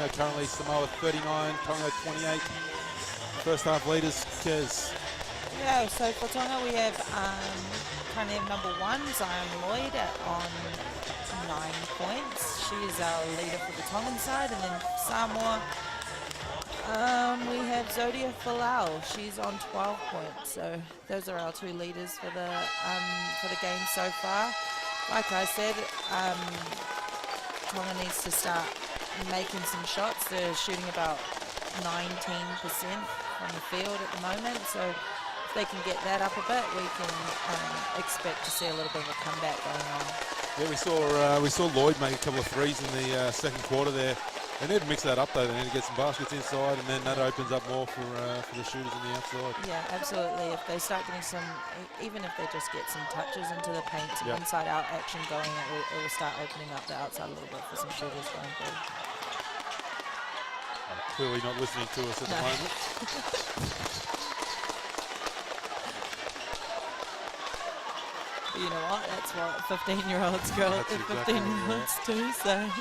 Tonga currently, Samoa 39, Tonga 28. First half leaders, Kez. Yeah, so for Tonga we have currently have number 1, Zion Lloyd on 9 points. She is our leader for the Tongan side, and then Samoa, we have Zodia Falau. She's on 12 points. So those are our 2 leaders for the game so far. Like I said, Tonga needs to start making some shots. They're shooting about 19% from the field at the moment. So if they can get that up a bit, we can expect to see a little bit of a comeback going on. Yeah, we saw Lloyd make a couple of threes in the second quarter there. They need to mix that up though. They need to get some baskets inside, and then that opens up more for the shooters on the outside. Yeah, absolutely. If they start getting some, even if they just get some touches into the paint, some inside-out action going, it will start opening up the outside a little bit for some shooters going forward. Clearly not listening to us at the moment. But you know what? That's what 15-year-olds go at 15-year-olds do. So.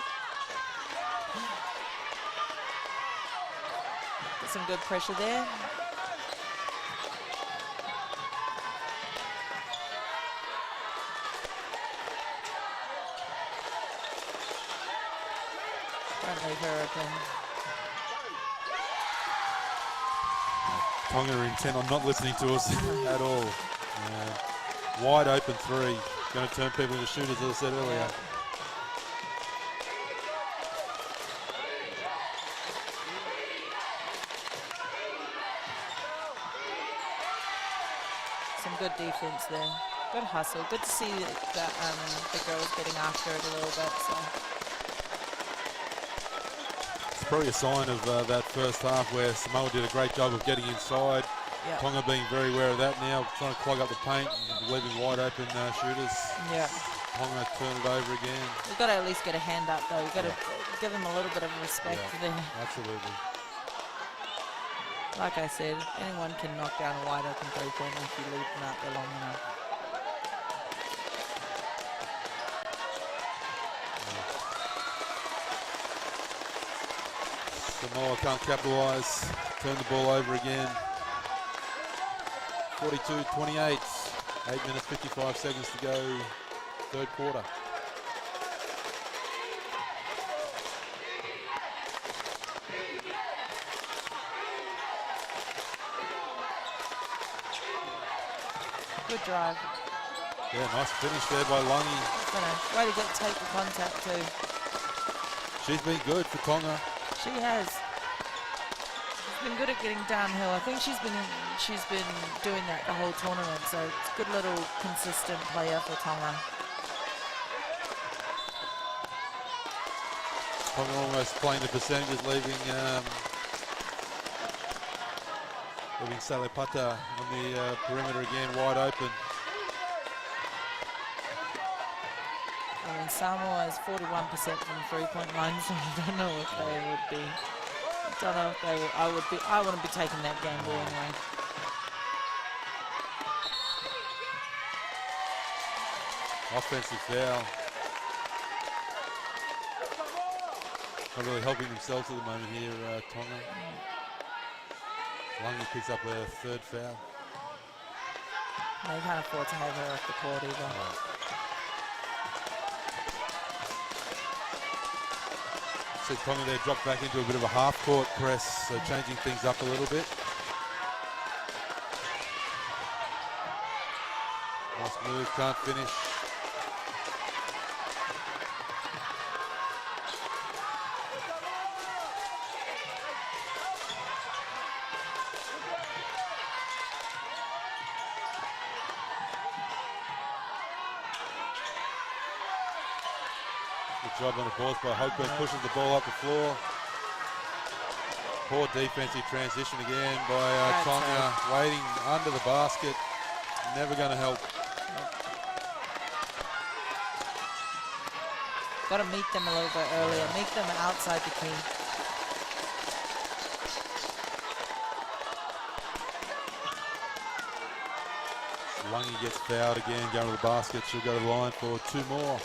Some good pressure there. Don't leave her open. Tonga are intent on not listening to us at all. Wide open 3. Going to turn people into shooters, as I said earlier. Yeah. Good defense there. Good hustle. Good to see that the girls getting after it a little bit. So. It's probably a sign of that first half where Samoa did a great job of getting inside. Yep. Tonga being very aware of that now, trying to clog up the paint and leaving wide open shooters. Yeah. Tonga turn it over again. We've got to at least get a hand up though. We've got to give them a little bit of respect there. Absolutely. Like I said, anyone can knock down a wide open 3-pointer if you leave them out there long enough. Samoa can't capitalise, turn the ball over again. 42-28, 8 minutes 55 seconds to go, third quarter. Good drive. Yeah, nice finish there by Lungi. Way to take the contact too. She's been good for Tonga. She has. She's been good at getting downhill. I think she's been doing that the whole tournament. So it's a good little consistent player for Tonga. Tonga almost playing the percentages, leaving Salepata on the perimeter again, wide open. I mean, Samoa is 41% from the 3-point line, so I don't know if they would be. Don't know if they would. I wouldn't be taking that gamble anyway. Offensive foul. Not really helping themselves at the moment here, Tonga. Lungi picks up a third foul. They can't afford to have her off the court either. See Tonga there drop back into a bit of a half-court press, so changing things up a little bit. Nice move, can't finish. Good job on the balls by Hope, pushes the ball up the floor. Poor defensive transition again by Tonga, waiting under the basket. Never going to help. Got to meet them a little bit earlier. Meet them outside the key. Lungi gets fouled again, going to the basket. She'll go to the line for 2 more.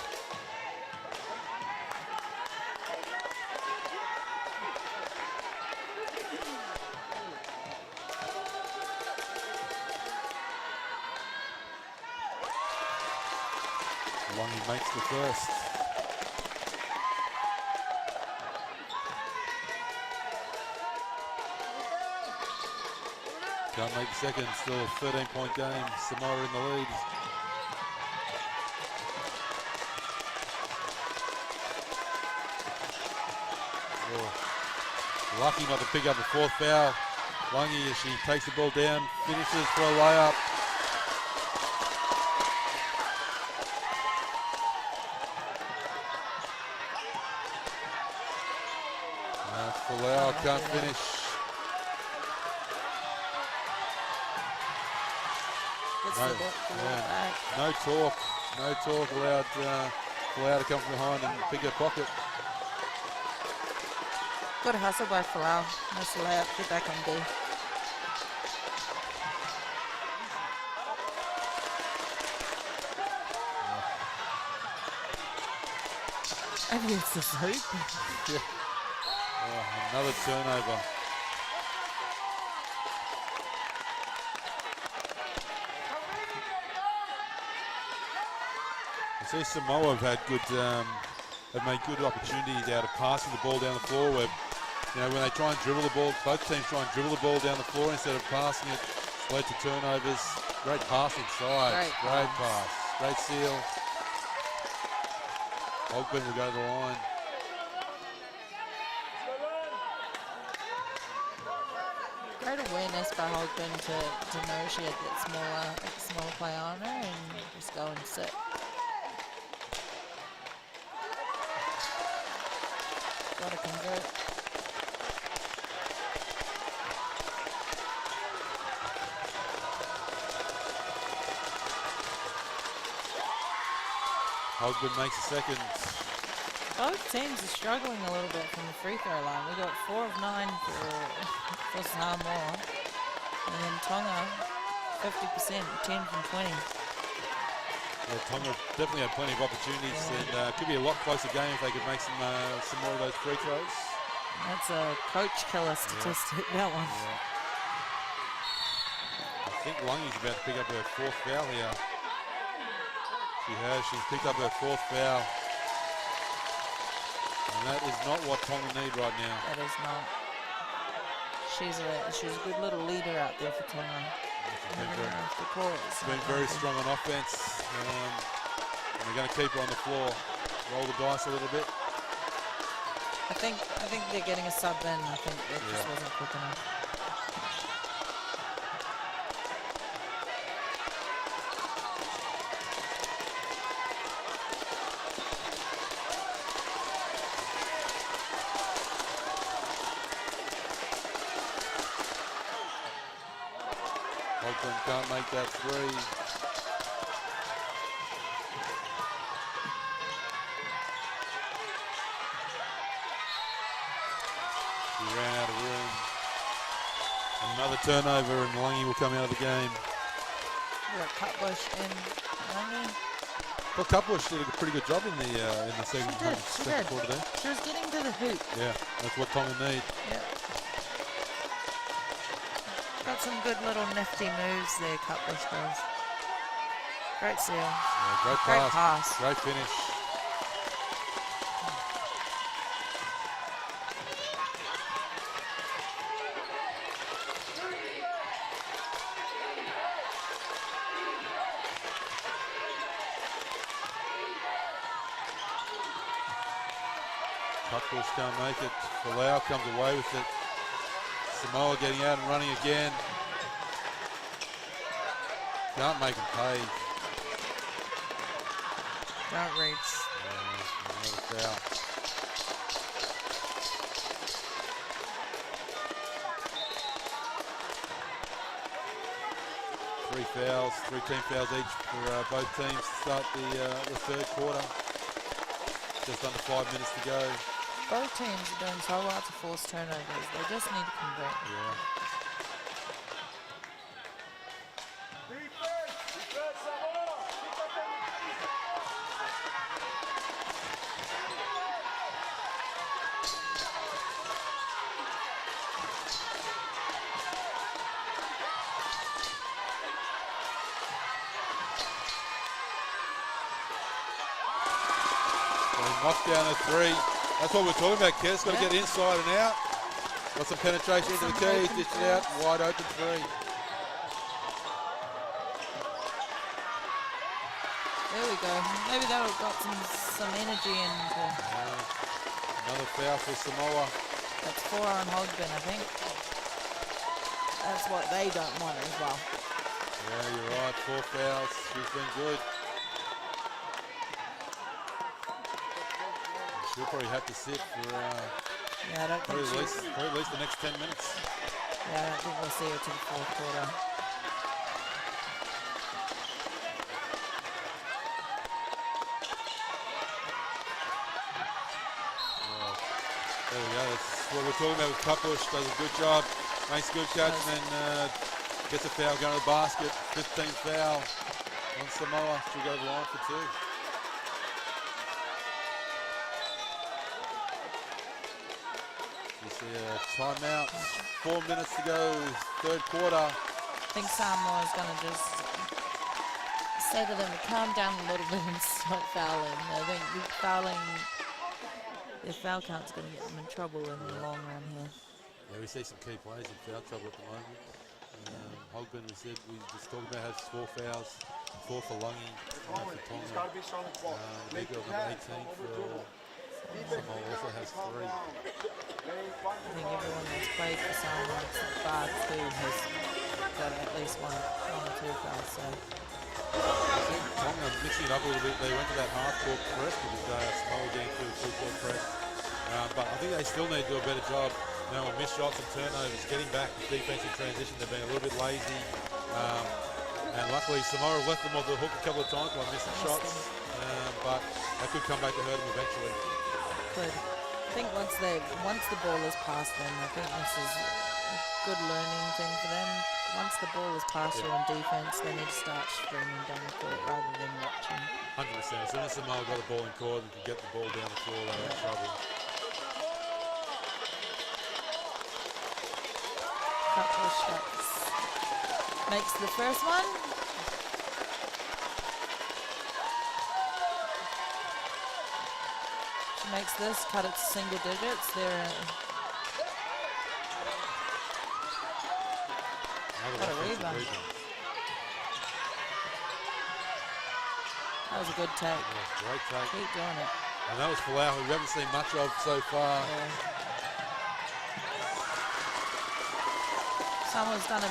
Longy makes the first. Can't make the second, still a 13-point game. Samoa in the lead. Oh. Lucky not to pick up the fourth foul. Longy, as she takes the ball down, finishes for a layup. Folau can't finish. No talk allowed Folau to come from behind and pick her pocket. Good hustle by Folau. Nice layup, get back on D. Maybe it's this hoop. Yeah. Oh, another turnover. I see Samoa have made good opportunities out of passing the ball down the floor. Where, when they try and dribble the ball, both teams try and dribble the ball down the floor instead of passing it. It's led to turnovers. Great pass inside. Great pass. Great seal. Ogben will go to the line. Great awareness by Ogben to know she had that smaller play on her and just go and sit. Gotta convert. Ogben makes a second. Both teams are struggling a little bit from the free throw line. We got 4 of 9 for Samoa, and then Tonga 50%, 10 from 20. Yeah, Tonga definitely had plenty of opportunities, and could be a lot closer game if they could make some more of those free throws. That's a coach killer statistic, that one. Yeah. I think Lungy's about to pick up her fourth foul here. She has. She's picked up her fourth foul. And that is not what Tonga need right now. That is not. She's a good little leader out there for Tonga. She's been very strong on offense. And they're going to keep her on the floor. Roll the dice a little bit. I think they're getting a sub in. I think it just wasn't quick enough. Ogden can't make that three. He ran out of room. Another turnover and Lungy will come out of the game. We got Cutbush and Lungy. Well, Cutbush did a pretty good job in the second quarter there. She was getting to the hoop. Yeah, that's what Tonga need. Yep. Got some good little nifty moves there, Cutbush does. Great seal. Yeah, great pass. Great finish. Cutbush can't make it. Folau comes away with it. Samoa getting out and running again. Can't make him pay. Don't reach. Another foul. Three fouls, 3 team fouls each for both teams to start the third quarter. Just under 5 minutes to go. Both teams are doing so well to force turnovers. They just need to convert. Yeah. So he knocks down a three. That's what we're talking about, Kes. Got to get inside and out. Got some penetration into the keys, dished it out, wide open three. There we go. Maybe that would have got some energy in. Another foul for Samoa. That's 4 on Hogbin, I think. That's what they don't want as well. Yeah, you're right. 4 fouls. She's been good. She'll probably have to sit for yeah, I don't think at least the next 10 minutes. Yeah, I don't think we'll see her to the fourth quarter. There we go. That's what we're talking about with Kapush. Does a good job. Makes a good catch and then gets a foul going to the basket. 15th foul on Samoa. She'll go to the line for 2. You see a timeout. 4 minutes to go. Third quarter. I think Samoa's going to just say to them to calm down a little bit and start fouling. I think their foul count's going to get them in trouble in the long run here. Yeah, we see some key players in foul trouble at the moment. Hogbin, we said, we just talked about, has 4 fouls, 4 for Lungi, for Tonga. Big girl number 18 for Samoa also has 3. I think everyone that's played for Samoa, bar 2, has got at least one or 2 fouls. So. I think Tonga mixing it up a little bit. They went to that half-court press because Samoa getting through the full-court press. But I think they still need to do a better job. With missed shots and turnovers, getting back to defensive transition. They've been a little bit lazy. And luckily, Samoa left them off the hook a couple of times by missing shots. But that could come back to hurt them eventually. Could. I think once the ball is past them, I think this is a good learning thing for them. Once the ball is past you on defense, they need to start streaming down the court rather than watching. 100%. As soon as Samoa got the ball in court and could get the ball down the floor, they were in trouble. Makes the first one. She makes this, cut it to single digits. What a rebound. That was a good take. Yeah, great take. Keep doing it. And that was Falau, who we haven't seen much of so far. Yeah. Someone's done a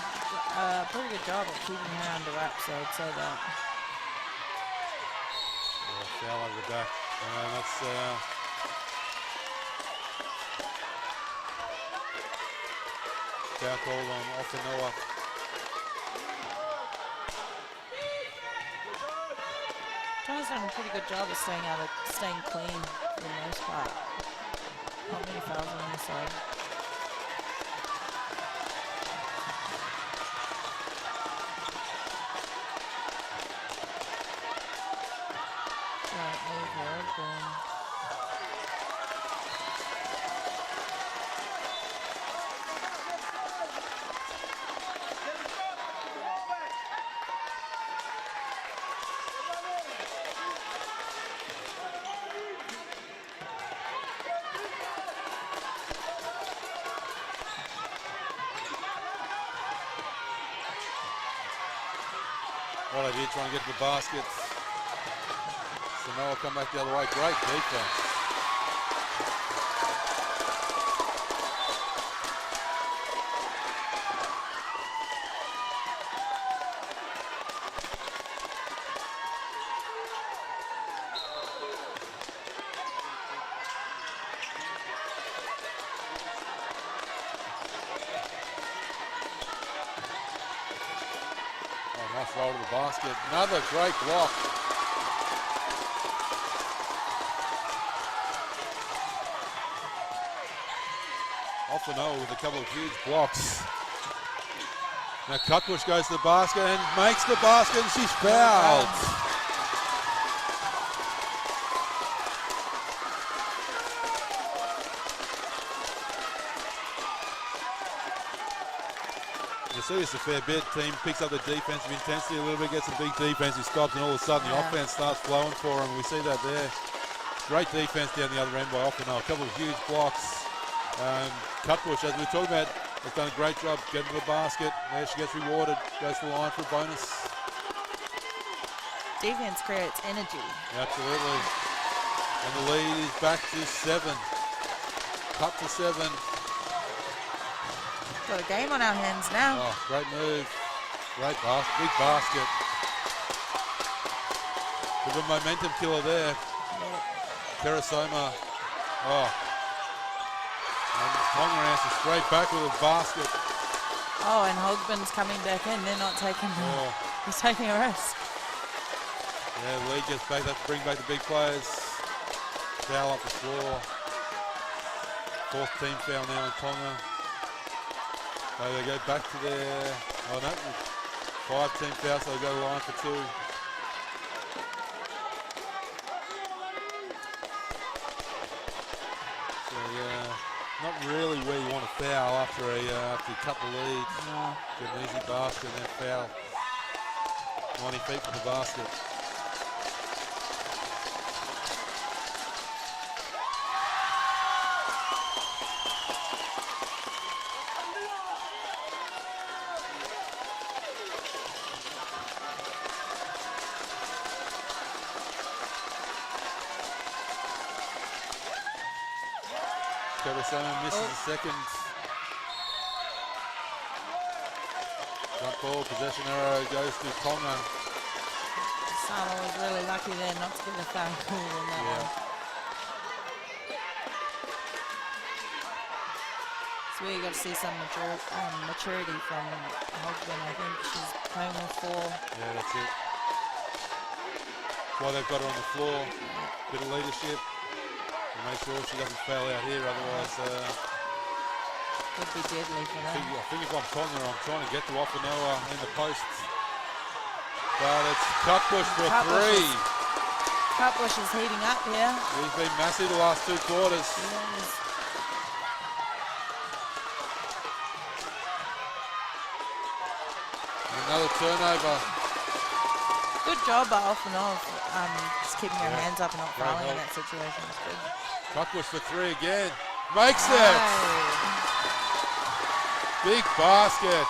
pretty good job of keeping her under wraps, so I'd say that. Yeah, foul over the back. That's foul called on Oceania. Tonga's done a pretty good job of staying clean for the most part. Not many fouls on this side. What I did, trying to get to the basket. Samoa come back the other way. Great defense. Nice roll to the basket. Another great block. Oceania with a couple of huge blocks. Now Cutbush goes to the basket and makes the basket, and she's fouled. You see this a fair bit. Team picks up the defensive intensity a little bit, gets some big defensive stops, and all of a sudden the offense starts flowing for them. We see that there. Great defense down the other end by Offenau. A couple of huge blocks. Cutbush, as we were talking about, has done a great job getting to the basket. There she gets rewarded. Goes to the line for a bonus. Defense creates energy. Absolutely. And the lead is back to 7. Cut to 7. Got a game on our hands now. Oh, great move. Great basket. Big basket. With a momentum killer there. Terasoma. Oh. And Tonga answers straight back with a basket. Oh, and Hogben's coming back in. They're not taking him. He's taking a risk. Yeah, the lead gets back. That's bring back the big players. Foul up the floor. 4th team foul now in Tonga. So they go back to their, 5-team foul, so they go to the line for 2. So not really where you want to foul after you cut the lead. No. Get an easy basket and then foul. 90 feet from the basket. Simon misses the second. Jump ball, possession arrow goes to Tonga. Samoa was really lucky there not to get a foul call on that one. So we got to see some maturity from Hogben. I think she's playing with 4. Yeah, that's it. While they've got her on the floor, bit of leadership. Make sure she doesn't foul out here, otherwise could be deadly for them. I think if I'm Tonga, I'm trying to get to Offenoa in the post. But it's Cutbush for 3. Cutbush is heating up here. He's been massive the last 2 quarters. Yes. Another turnover. Good job by Offenoa, just keeping her hands up and not fouling in that situation. It's good. Cutbush for 3 again. Makes it! Big basket.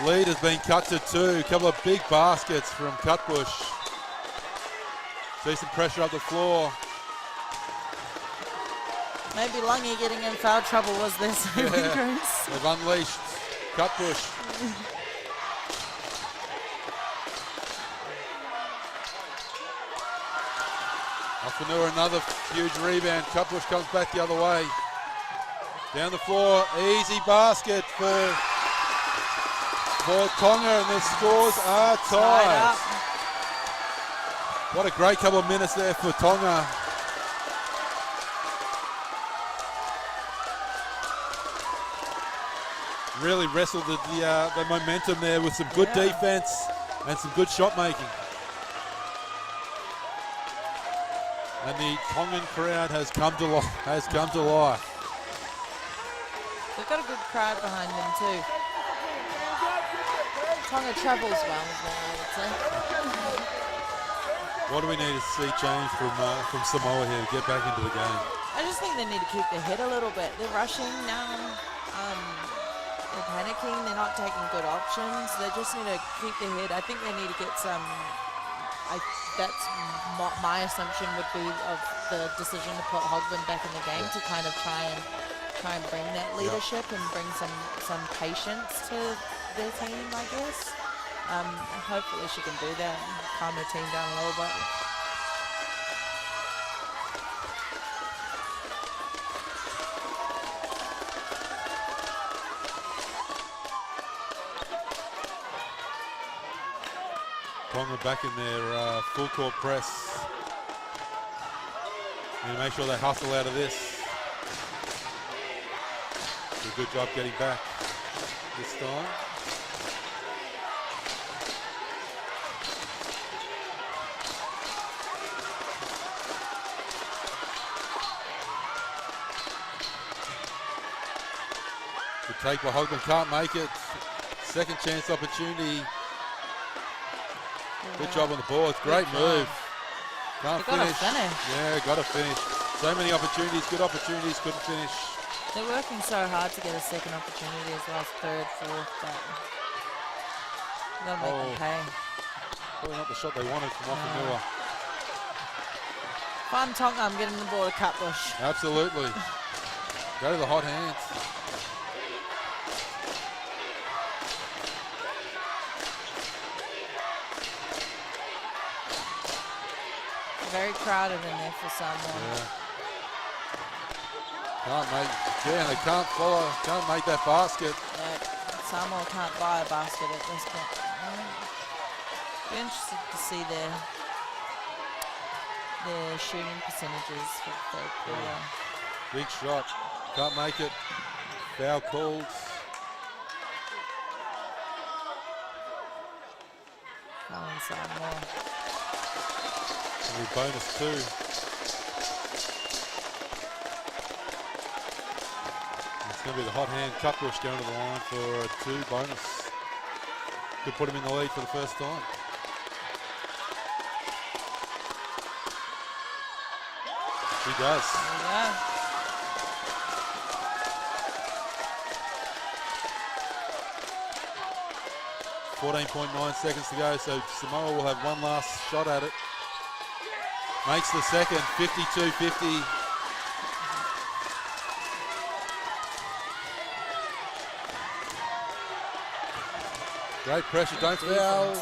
Lead has been cut to 2. A couple of big baskets from Cutbush. See some pressure up the floor. Maybe Lungy getting in foul trouble was their saving grace. They've unleashed Cutbush. Offenau, another huge rebound. Cutbush comes back the other way. Down the floor, easy basket for Tonga, and the scores are tied. What a great couple of minutes there for Tonga. Really wrestled the momentum there with some good defense and some good shot making. And the Tongan crowd has come to life. They've got a good crowd behind them too. Tonga travels well as well, I would say. What do we need to see change from Samoa here to get back into the game? I just think they need to keep their head a little bit. They're rushing now. They're panicking. They're not taking good options. They just need to keep their head. I think they need to get some. That's my assumption would be of the decision to put Hogben back in the game to kind of try and bring that leadership and bring some patience to their team, I guess. Hopefully she can do that and calm the team down a little bit. Tonga back in their full court press. And make sure they hustle out of this. Do a good job getting back this time. Good take by Hogben, can't make it. Second chance opportunity. Good job on the boards. Great move. Can't They gotta finish. finish. Yeah, got to finish. So many opportunities, good opportunities, couldn't finish. They're working so hard to get a second opportunity as well, third, fourth, but they'll make them pay. Probably not the shot they wanted from Oceania. Fun Tonga, I'm getting the ball to Cutbush. Absolutely. Go to the hot hands. Very crowded in there for Samoa. Yeah. Can't make, yeah, they can't follow, can't make that basket. Samoa can't buy a basket at this point. Be interested to see their shooting percentages for the third quarter. Big shot, can't make it. Foul called. Colin Samoa. And bonus 2. It's going to be the hot hand cut push going to the line for a 2 bonus. Could put him in the lead for the first time. He does. Yeah. .9 seconds to go, so Samoa will have one last shot at it. Makes the second, 52-50. Great pressure, don't foul.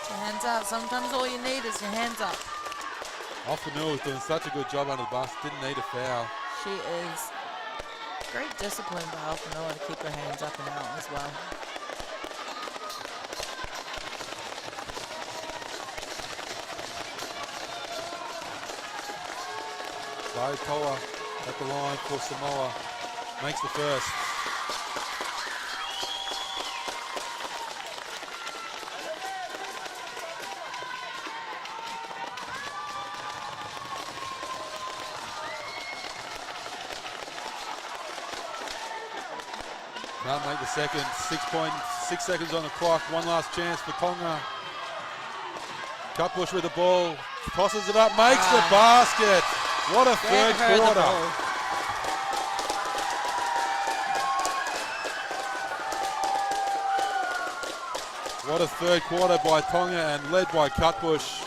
Your hands up. Sometimes all you need is your hands up. Oceania was doing such a good job under the basket, didn't need a foul. She is. Great discipline by Oceania to keep her hands up and out as well. Toa at the line for Samoa. Makes the first. Can't make the second. 6.6 seconds on the clock. One last chance for Tonga. Cutbush with the ball. Tosses it up. Makes the basket. What a third quarter. What a third quarter by Tonga and led by Cutbush.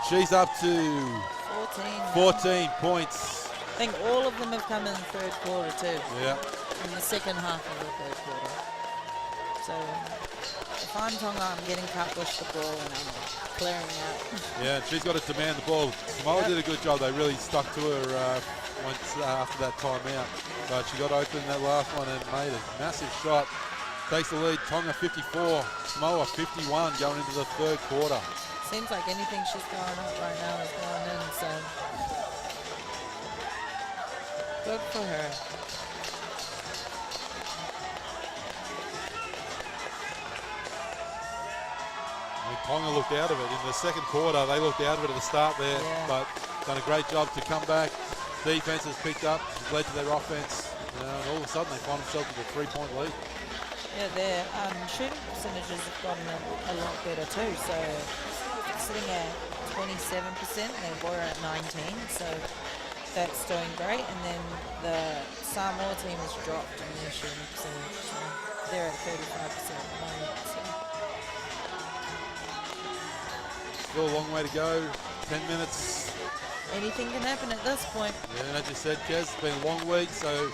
She's up to 14 points. I think all of them have come in the third quarter too. Yeah. In the second half of the third quarter. So if I'm Tonga, I'm getting Cutbush the ball and I'm clearing out. Yeah, she's got to demand the ball. Samoa did a good job. They really stuck to her once after that timeout. But she got open in that last one and made a massive shot. Takes the lead. Tonga 54, Samoa 51 going into the third quarter. Seems like anything she's throwing up right now is going in, so good for her. Tonga looked out of it in the second quarter. They looked out of it at the start there, but done a great job to come back. Defense has picked up, led to their offense. And all of a sudden they find themselves with a 3-point lead. Yeah, their shooting percentages have gotten a lot better too. So sitting at 27%, they were at 19. So that's doing great. And then the Samoa team has dropped in their shooting percentage. So they're at 35% at the moment. So. Still a long way to go, 10 minutes. Anything can happen at this point. Yeah, and as you said, Kez, it's been a long week, so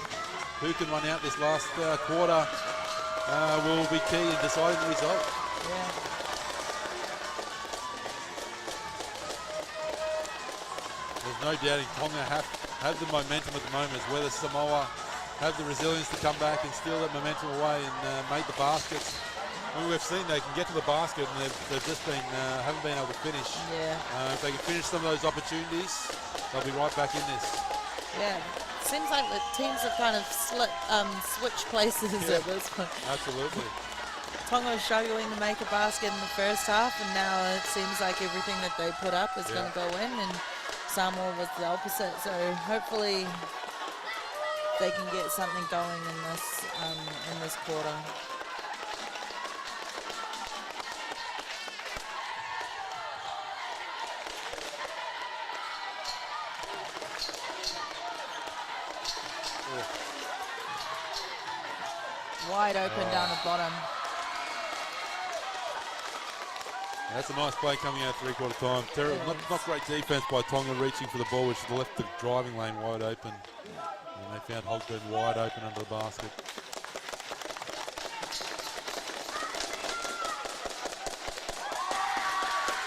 who can run out this last quarter will be key in deciding the result. Yeah. There's no doubting Tonga have the momentum at the moment. It's whether Samoa have the resilience to come back and steal that momentum away and make the baskets. I mean, we've seen they can get to the basket and they've just been haven't been able to finish. Yeah. If they can finish some of those opportunities, they'll be right back in this. Yeah. Seems like the teams have kind of switched places at this point. Absolutely. Tonga was struggling to make a basket in the first half, and now it seems like everything that they put up is going to go in, and Samoa was the opposite. So hopefully they can get something going in this quarter. Wide open down the bottom. That's a nice play coming out three-quarter time. Not great defense by Tonga reaching for the ball, which left the driving lane wide open. And they found Hogburn wide open under the basket.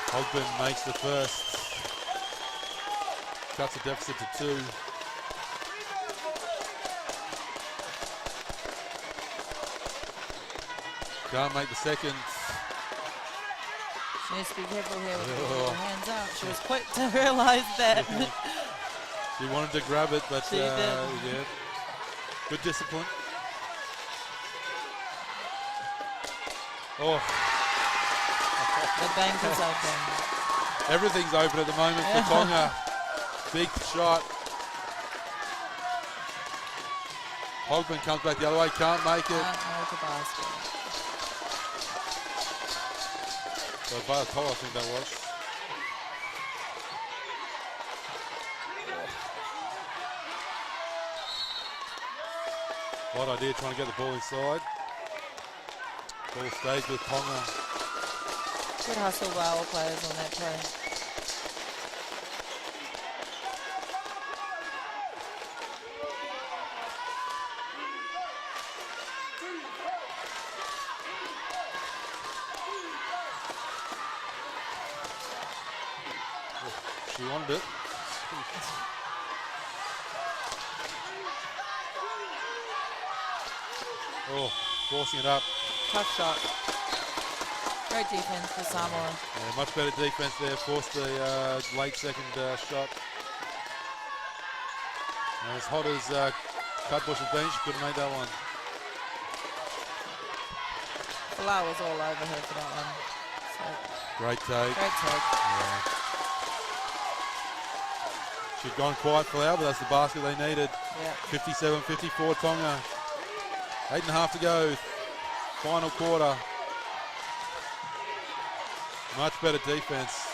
Hogburn makes the first. Cuts the deficit to 2. Can't make the second. She needs to be careful here with her hands up. She was quick to realise that. She wanted to grab it, but she did. Yeah. Good discipline. Oh. The bank is open. Everything's open at the moment for Tonga. Big shot. Hogburn comes back the other way, can't make it. Can't make a basket. So by the top, I think that was. Right idea, trying to get the ball inside. Ball stays with Tonga. Good hustle by all players on that play. She wanted it. Oh, forcing it up. Tough shot. Great defense for Samoa. Yeah, much better defense there. Forced the late second shot. And as hot as Cutbush has been, she couldn't make that one. Falau was all over her for that one. So, great take. Great take. Yeah. She'd gone quiet for Falau, but that's the basket they needed. Yeah. 57-54 Tonga. 8.5 to go. Final quarter. Much better defense.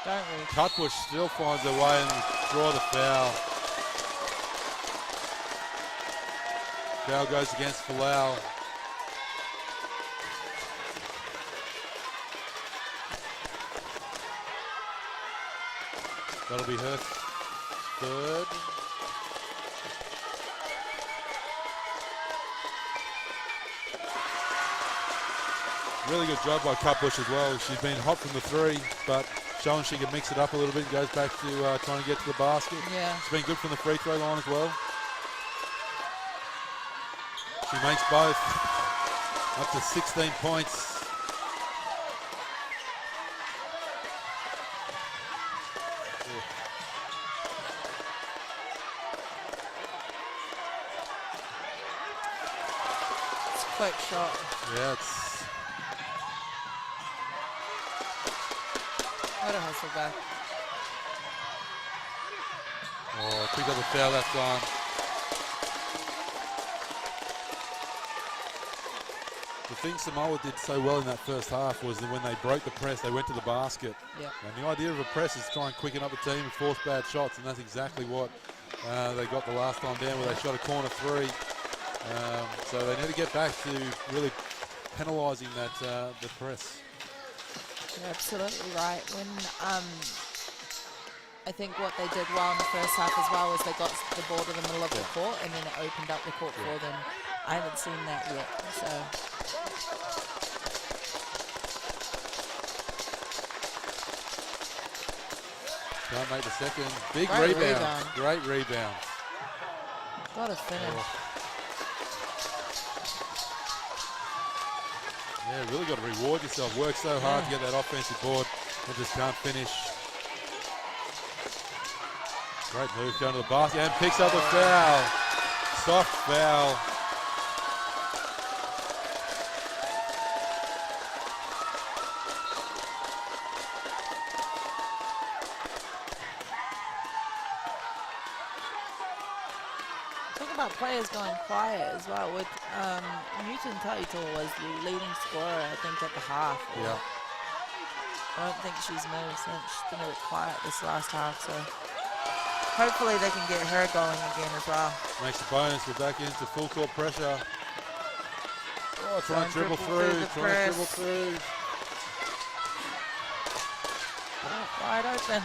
Don't we? Cutbush still finds her way and draw the foul. Foul goes against Falau. That'll be her third. Really good job by Cutbush as well. She's been hot from the 3, but showing she can mix it up a little bit. Goes back to trying to get to the basket. Yeah. She's been good from the free throw line as well. She makes both. Up to 16 points. It's a quick shot. Yeah, it's. What a hustle back. Oh, picked up the foul, that's gone. The thing Samoa did so well in that first half was that when they broke the press, they went to the basket. Yeah. And the idea of a press is try and quicken up the team and force bad shots, and that's exactly what they got the last time down, where they shot a corner 3. So they need to get back to really penalising that the press. You're absolutely right. When I think what they did well in the first half as well was they got the ball to the middle of the court and then it opened up the court for them. I haven't seen that yet. So Can't make the second. Big Great rebound. Great rebound. Got to finish. Yeah, really got to reward yourself. Work so hard to get that offensive board and just can't finish. Great move down to the basket and picks up the foul. Soft foul. Talk about players going quiet as well. With Newton Taito was the leading scorer, I think, at the half. Yeah. I don't think she's moved since. She's been a bit quiet this last half, so hopefully they can get her going again as well. Makes the bonus. We're back into full court pressure. Oh, trying to dribble through, trying to dribble through. Oh, wide open.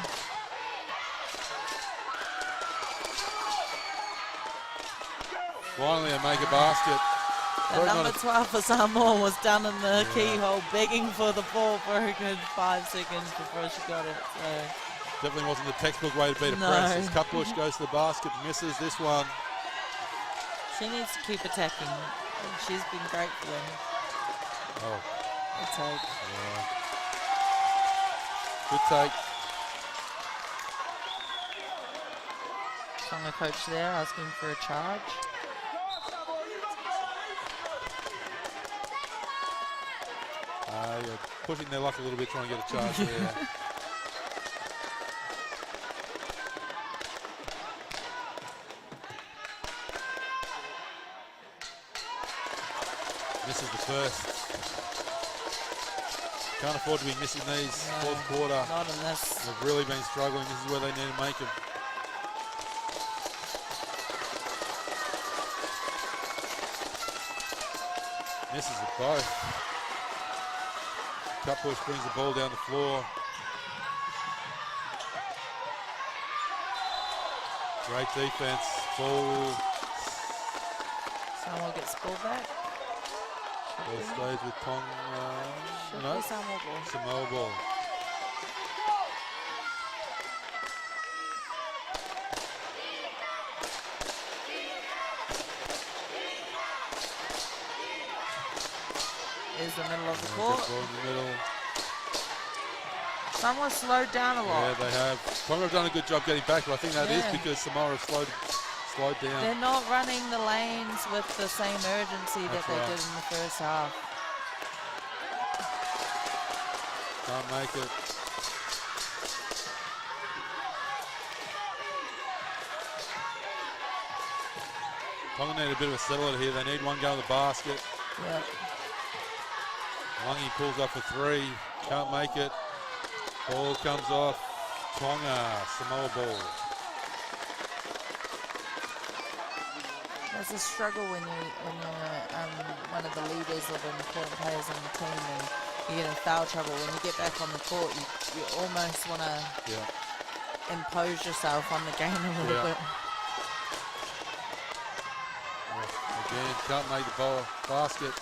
Finally, they make a basket. The number 12 for Samoa was down in the keyhole, begging for the ball for a good 5 seconds before she got it. So. Definitely wasn't the textbook way to beat a press. As Cutbush goes to the basket, misses this one. She needs to keep attacking. She's been great for them. Oh. Good take. Yeah. Good take. Tonga coach there asking for a charge. Yeah, pushing their luck a little bit, trying to get a charge there. Misses the first. Can't afford to be missing these fourth quarter. Not in this. They've really been struggling. This is where they need to make them. Misses it both. Cutbush brings the ball down the floor. Great defense. Ball. Samoa gets ball back. Ball stays with Tonga. No, Samoa ball. Samoa ball. Is the middle of the court. Ball in the middle. Samoa slowed down a lot. Yeah, they have. Tonga have done a good job getting back, but I think that is because Samoa have slowed down. They're not running the lanes with the same urgency that they did in the first half. Can't make it. Tonga need a bit of a settler here. They need one go to the basket. Yeah. Lungi pulls up for three. Can't make it. Ball comes off. Tonga, Samoa ball. There's a struggle when you're one of the leaders or the important players on the team and you get in foul trouble. When you get back on the court, you almost want to impose yourself on the game a little bit. Again, can't make the ball basket.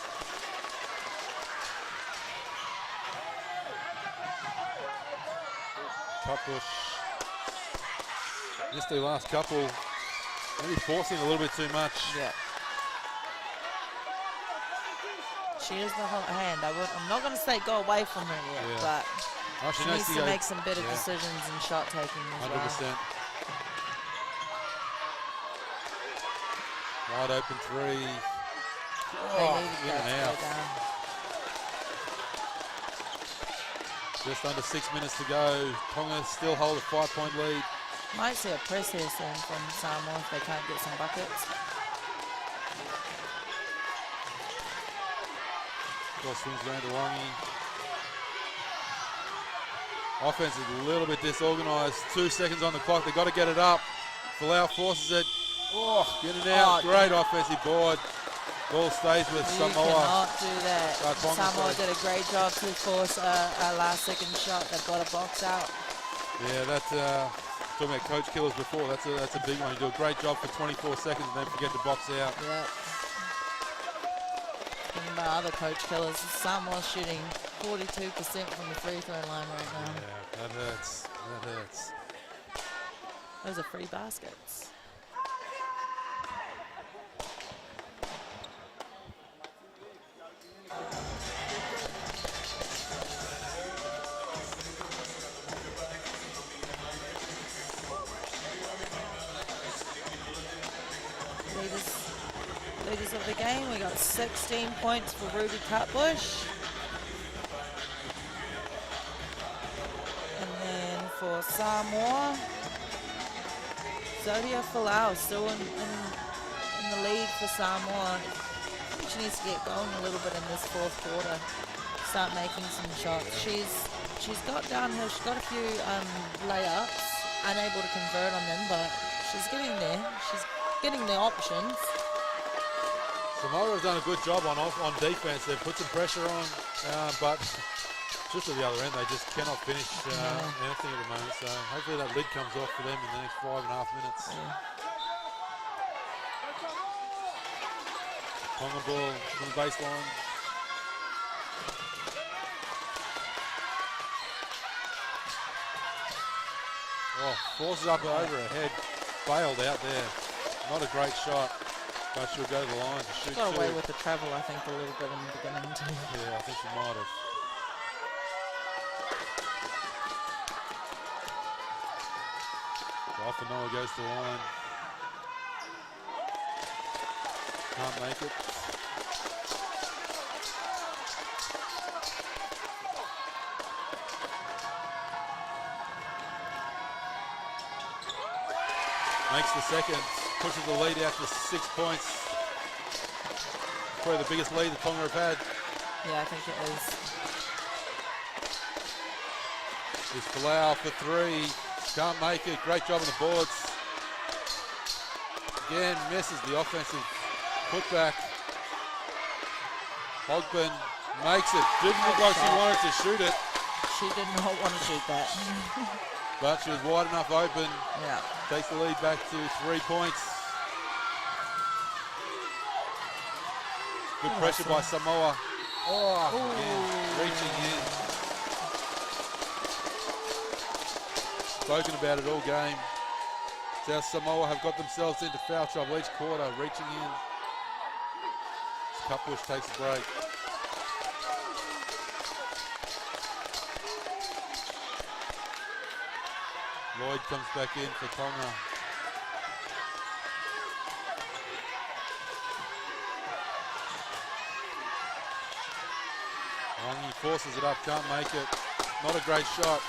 Cutbush missed their last couple. Maybe forcing a little bit too much. Yeah. She is the hot hand. I'm not going to say go away from her yet, but she needs to make some better decisions in shot taking as 100%. Wide open three. Oh, in and out. Just under 6 minutes to go. Tonga still hold a 5-point lead. Might see a press here soon from Samoa if they can't get some buckets. Ball swings around to Longy. Offense is a little bit disorganized. 2 seconds on the clock. They've got to get it up. Falau forces it. Oh, get it out. Great offensive board. Ball stays with Samoa. You cannot do that. Samoa did a great job to force a last-second shot. They've got a box out. Yeah, that's talking about coach killers before. That's a big one. You do a great job for 24 seconds and then forget to box out. Yeah. Thinking about other coach killers, Samoa shooting 42% from the free throw line right now. Yeah, that hurts. That hurts. Those are free baskets. Leaders of the game, we got 16 points for Ruby Cutbush. And then for Samoa, Zodiac Falau still in the lead for Samoa. She needs to get going a little bit in this fourth quarter. Start making some shots. She's got downhill, she's got a few layups, unable to convert on them, but she's getting there. She's getting the options. Samoa has done a good job on defense. They've put some pressure on, but just at the other end, they just cannot finish anything at the moment. So hopefully that lid comes off for them in the next 5.5 minutes. Tonga ball from the baseline. Oh, forces up over her head. Failed out there. Not a great shot, but she'll go to the line to shoot. Got away with the travel, I think, a little bit in the beginning too. Yeah, I think she might have. Noah goes to the line. Can't make it. Makes the second, pushes the lead out to 6 points. Probably the biggest lead that Tonga have had. Yeah, I think it is. Is Falau for 3. Can't make it. Great job on the boards. Again, misses the offensive putback. Hogben makes it. Didn't look like she wanted to shoot it. She did not want to shoot that. But she was wide enough open. Yeah. Takes the lead back to 3 points. Good pressure by Samoa. Oh, again, reaching in. Spoken about it all game. South Samoa have got themselves into foul trouble each quarter, reaching in. Kapush takes a break. Lloyd comes back in for Tonga. Wangi forces it up, can't make it. Not a great shot.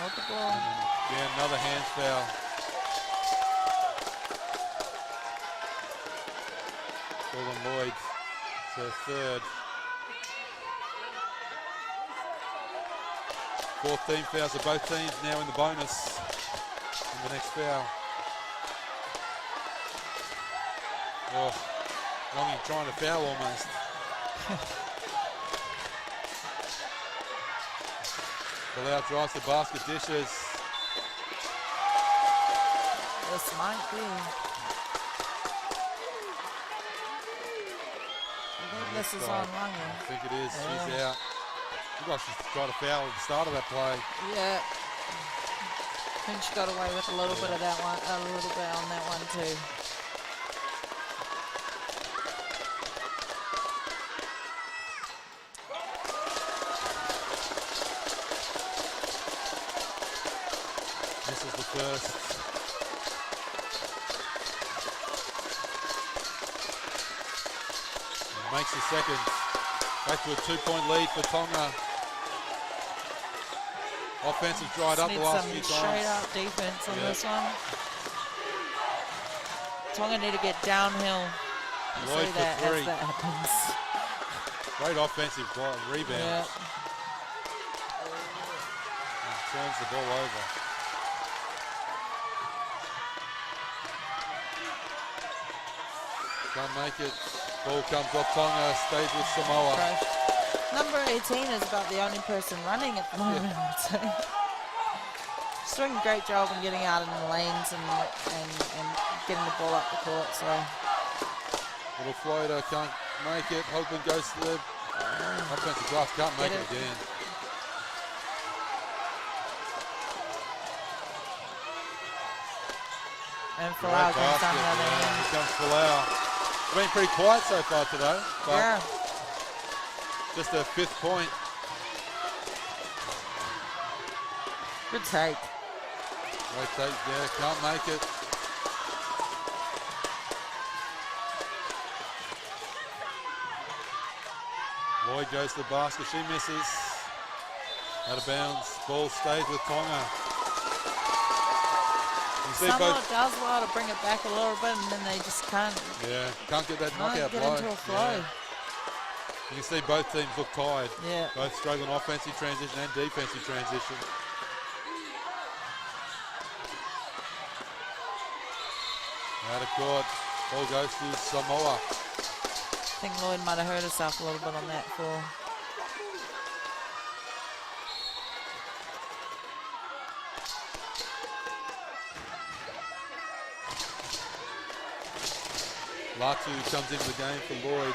Multiple. Yeah, another hands foul. Golden Lloyd, it's her third. 4th team foul, so both teams now in the bonus in the next foul. Oh, Wangi trying to foul almost. Falau drives the basket, dishes. This might be. I think this is on Wangi. I think it is. Yeah. She's out. Look like she's tried to foul at the start of that play. Yeah. I think she got away with a little bit of that one, a little bit on that one too. First. And makes the second. Back to a 2-point lead for Tonga. Offense has dried up the last few times. Straight up defense on this one. Tonga need to get downhill. Lloyd for 3. As that happens. Great offensive rebound. Yeah. And turns the ball over. Can't make it. Ball comes off Tonga, stays with Samoa. Number 18 is about the only person running at the moment. So she's doing a great job in getting out in the lanes and getting the ball up the court. So little floater, can't make it. Hogben goes to the offensive glass, can't make it again. And Falau comes down the other end. Here comes Falau. Been pretty quiet so far today, but just a 5th point. Good take. Great take, yeah, can't make it. Lloyd goes to the basket, she misses. Out of bounds, ball stays with Tonga. Samoa does well to bring it back a little bit, and then they just can't. Yeah, can't get that knockout get blow. into a flow. Yeah. You can see both teams look tired. Yeah. Both struggling offensive transition and defensive transition. Out of court, ball goes to Samoa. think Lloyd might have hurt herself a little bit on that fall. Latu comes into the game for Lloyd.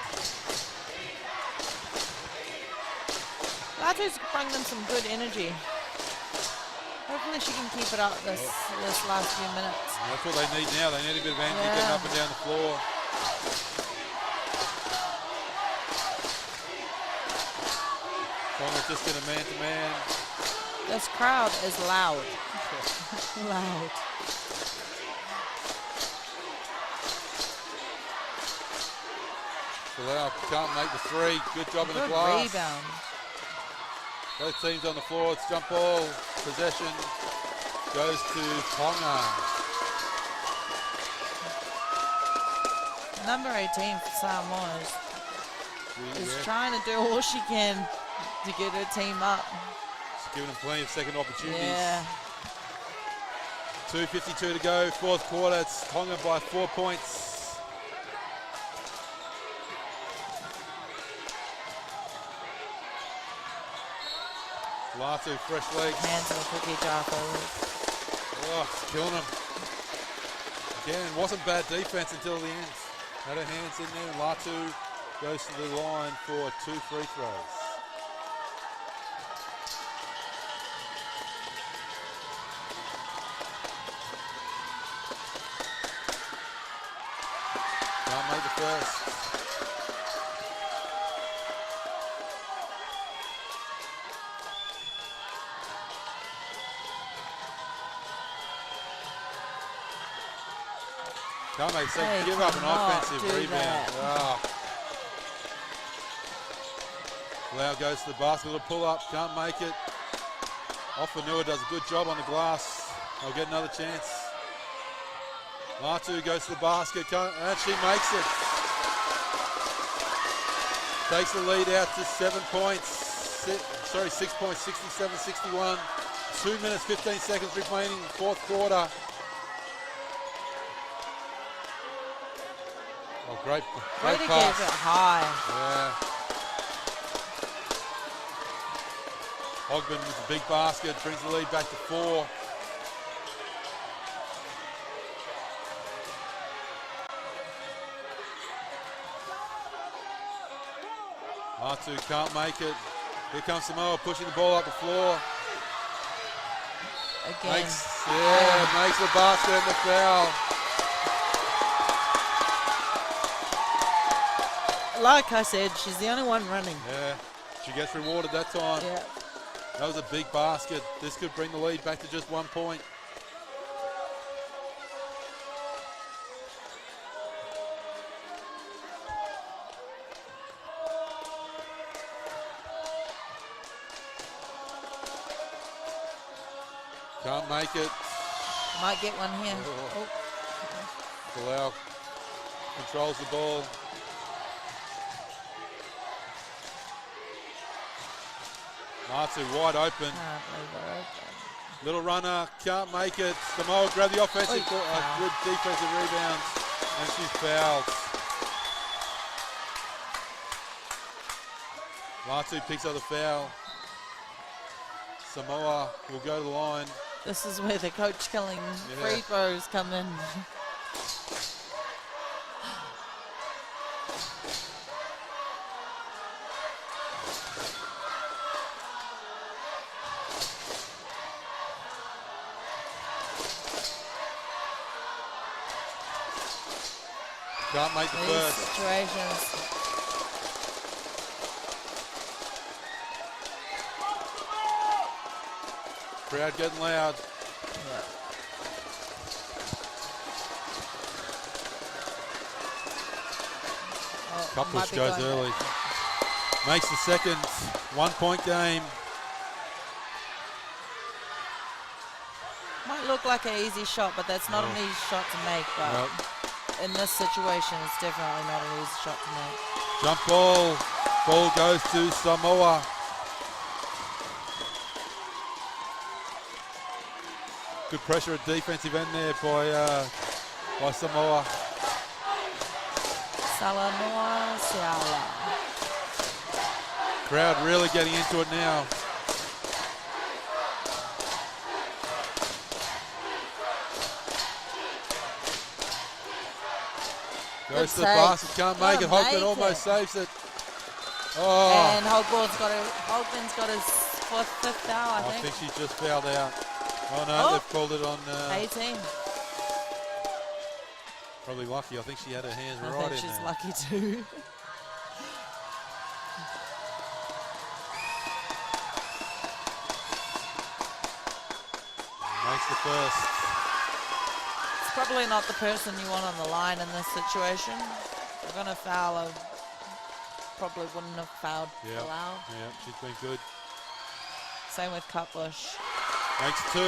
Latu's bringing them some good energy. Hopefully she can keep it up this last few minutes. That's what they need now. They need a bit of energy getting up and down the floor. Tonga just get a man-to-man. This crowd is loud. Loud. Salau can't make the three. Good job in the glass. Good rebound. Both teams on the floor. It's jump ball. Possession goes to Tonga. Number 18 for Samoa is trying to do all she can to get her team up. She's giving them plenty of second opportunities. Yeah. 2:52 to go, fourth quarter. It's Tonga by 4 points. Latu, fresh legs. Hands in the cookie jar forward. Oh, it's killing him. Again, wasn't bad defense until the end. Had her hands in there. Latu goes to the line for 2 free throws. Can't make the first. Can't make second. Give up an offensive rebound. Oh. Lau goes to the basket, little pull up, can't make it. Offanua does a good job on the glass. They'll get another chance. Latu goes to the basket, and she makes it. Takes the lead out to 7 points. 6 points, 67-61. 2 minutes, 15 seconds remaining, fourth quarter. Oh, great Way to pass. give it high. Yeah. Ogden with the big basket, brings the lead back to 4. Latu can't make it. Here comes Samoa pushing the ball up the floor. Again. Makes the basket and the foul. Like I said, she's the only one running. Yeah, she gets rewarded that time. Yeah. That was a big basket. This could bring the lead back to just 1 point. Can't make it. Might get one here. Oh. Salau controls the ball. Natsu wide open. Little runner, can't make it. Samoa grab the offensive, good defensive rebound, and she's fouled. Latu picks up the foul. Samoa will go to the line. This is where the coach killing free throws come in. Can't make the first. Situations. Crowd getting loud. Yeah. Cupbush goes early. Makes the second 1 point game. Might look like an easy shot, but that's not an easy shot to make. But in this situation, it's definitely not an easy shot to make. Jump ball. Ball goes to Samoa. Good pressure at defensive end there by Samoa. Salanoa Siala. Crowd really getting into it now. Goes to the basket, can't make it. Hogman almost saves it. Oh. And Hogman's got his fifth foul, I think. I think she just fouled out. Oh no, they've called it on 18. Probably lucky. I think she had her hands I right think in she's there. lucky too. Makes the first. It's probably not the person you want on the line in this situation. They're going to foul. I probably wouldn't have fouled Palau. Yeah, she's been good. Same with Cutbush. Makes 2.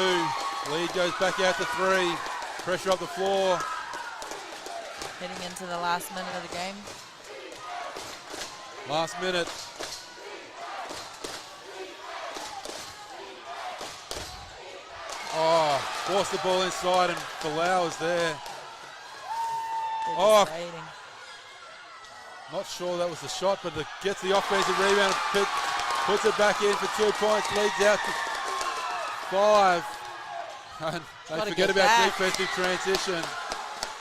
Lead goes back out to 3. Pressure up the floor. Heading into the last minute of the game. Last minute. Oh, force the ball inside and Palau is there. Oh, not sure that was the shot, but it gets the offensive rebound, puts it back in for 2 points, leads out to 5. And they forget about defensive transition.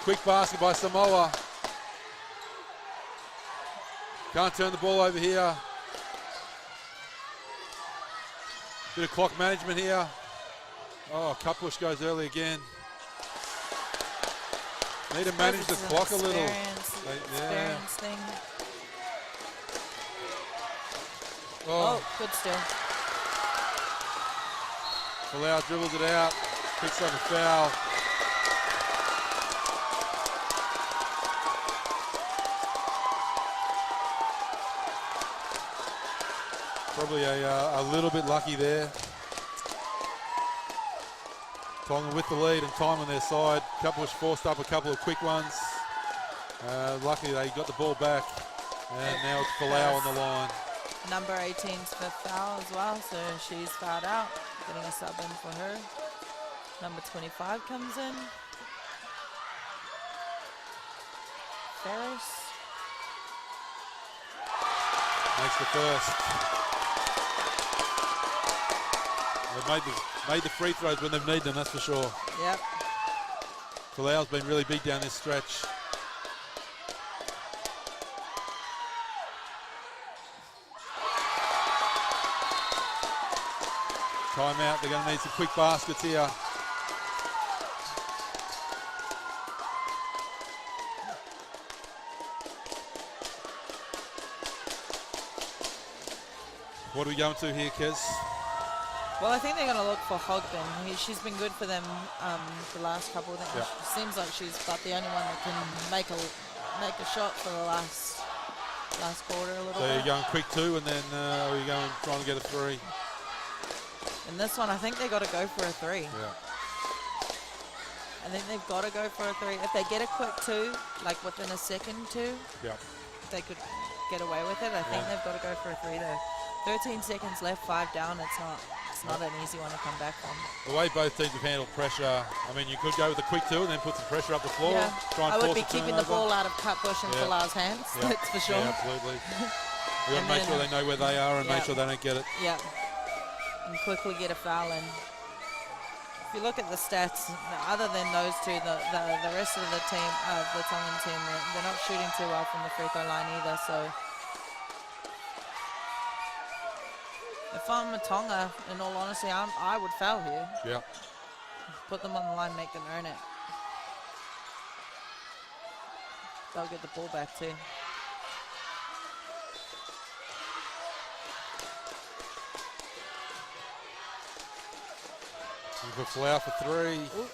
Quick basket by Samoa. Can't turn the ball over here. Bit of clock management here. Oh, cut push goes early again. Need to manage the clock a little. Experience thing. Oh, good steal. Palau dribbles it out, picks up a foul. Probably a little bit lucky there. Tonga with the lead and time on their side. Cutbush forced up a couple of quick ones. Luckily they got the ball back. And now it's Palau on the line. Number 18's fifth foul as well, so she's fouled out. Getting a sub in for her. Number 25 comes in. Ferris. Makes the first. They've made the free throws when they've needed them, that's for sure. Yep. Palau's been really big down this stretch. Timeout, they're going to need some quick baskets here. What are we going to here, Kez? Well, I think they're going to look for Hogben. She's been good for them the last couple of things. Yep. It seems like she's about the only one that can make a shot for the last quarter a little bit. So you're going quick 2 and then are you going trying to get a 3? In this one, I think they got to go for a 3. Yeah. I think they've got to go for a 3. If they get a quick 2, like within a second 2, yeah, they could get away with it. I think they've got to go for a 3 though. 13 seconds left, 5 down. It's not an easy one to come back from. The way both teams have handled pressure, I mean, you could go with a quick 2 and then put some pressure up the floor. Yeah. Try and I would force be a keeping the turnover. ball out of Cutbush and Palau's hands. Yeah. That's for sure. Yeah, absolutely. We've got to make sure they know where they are and make sure they don't get it. Yeah. And quickly get a foul in. If you look at the stats, other than those two, the rest of the team, the Tongan team, they're not shooting too well from the free throw line either. So if I'm a Tonga, in all honesty, I would foul here. Yeah. Put them on the line, make them earn it. They'll get the ball back too. For Palau for 3. Ooh.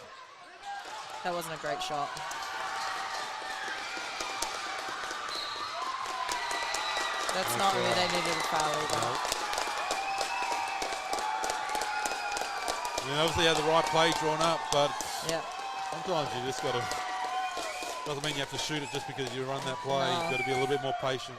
That wasn't a great shot. That's not where they needed a foul either. No. I mean, obviously had the right play drawn up, but sometimes you just got to, doesn't mean you have to shoot it just because you run that play. You've got to be a little bit more patient.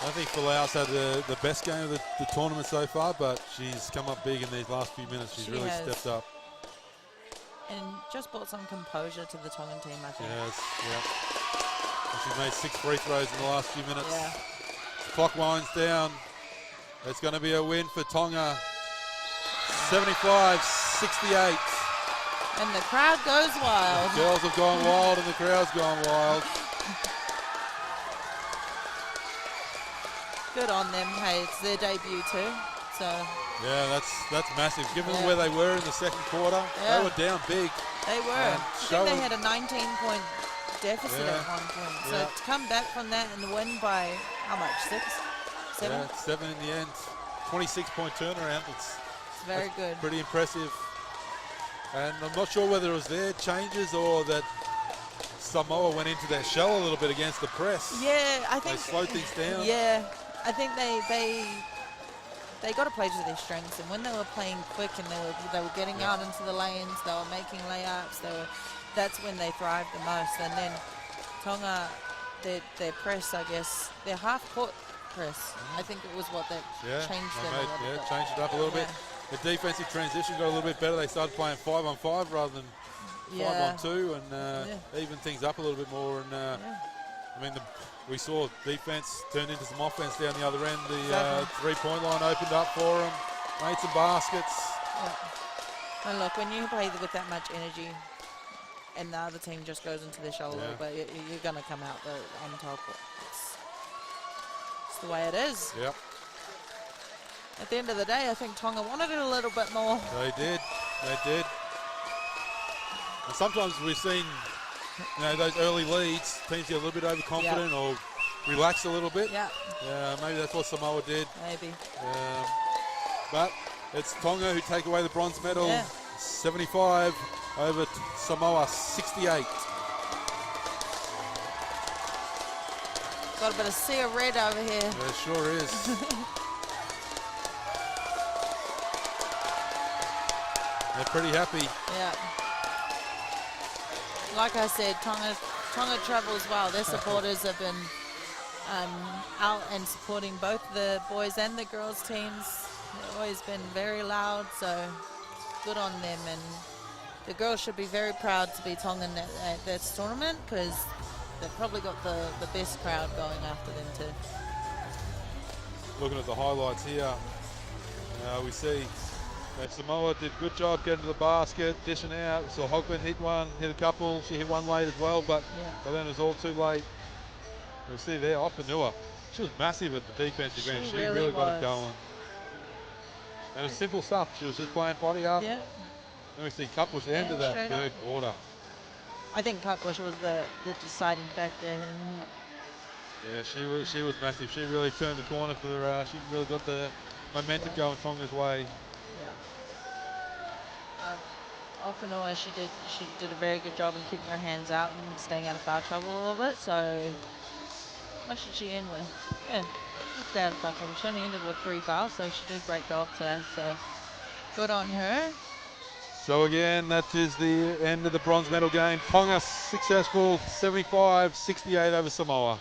I think Falau's had the best game of the tournament so far, but she's come up big in these last few minutes. She's really stepped up. And just brought some composure to the Tongan team, I think. Yes, yeah. And she's made 6 free throws in the last few minutes. Yeah. Clock winds down. It's going to be a win for Tonga. 75-68. And the crowd goes wild. The girls have gone wild and the crowd's gone wild. Good on them. Hey, it's their debut too. So yeah, that's massive. Given where they were in the second quarter, they were down big. They were. I think they had a 19-point deficit at one point. So to come back from that and win by how much? 6? 7? Yeah, 7 in the end. 26-point turnaround. It's very good. Pretty impressive. And I'm not sure whether it was their changes or that Samoa went into their shell a little bit against the press. Yeah, I think they slowed things down. Yeah, I think they got to play to their strengths, and when they were playing quick and they were getting out into the lanes, they were making layups. That's when they thrived the most. And then Tonga, their press, I guess, their half-court press. I think it was what that changed them a little bit. Changed it up a little bit. The defensive transition got a little bit better. They started playing 5-on-5 rather than 5-on-2, and even things up a little bit more. And I mean, we saw defense turn into some offense down the other end. The 3-point line opened up for them, made some baskets. Yeah. And look, when you play with that much energy, and the other team just goes into their shell a little bit, you're going to come out on top. It's the way it is. Yep. At the end of the day, I think Tonga wanted it a little bit more. They did. They did. And sometimes we've seen, those early leads, teams get a little bit overconfident or relax a little bit. Yeah. Maybe that's what Samoa did. Maybe. But it's Tonga who take away the bronze medal. 75 over Samoa 68. Got a bit of sea of red over here. Yeah, sure is. They're pretty happy. Yeah. Like I said, Tonga travels well. Their supporters have been out and supporting both the boys and the girls teams. They've always been very loud, so good on them. And the girls should be very proud to be Tongan at this tournament, because they've probably got the best crowd going after them too. Looking at the highlights here, we see that Samoa did a good job getting to the basket, dishing out. We saw Hogman hit a couple. She hit one late as well, but then it was all too late. We see there, Opanua. She was massive at the defensive end. She really got it going. And it's simple stuff. She was just playing body up. Yeah. Then we see Cupbush end of that third quarter. I think Cupbush was the deciding factor. Yeah, she was massive. She really turned the corner for the. She really got the momentum going Tonga's way. Ofanua, she did a very good job in keeping her hands out and staying out of foul trouble a little bit. So what should she end with? Yeah, stay out of foul trouble. She only ended with 3 fouls, so she did a great job today. So good on her. So again, that is the end of the bronze medal game. Tonga successful, 75-68 over Samoa.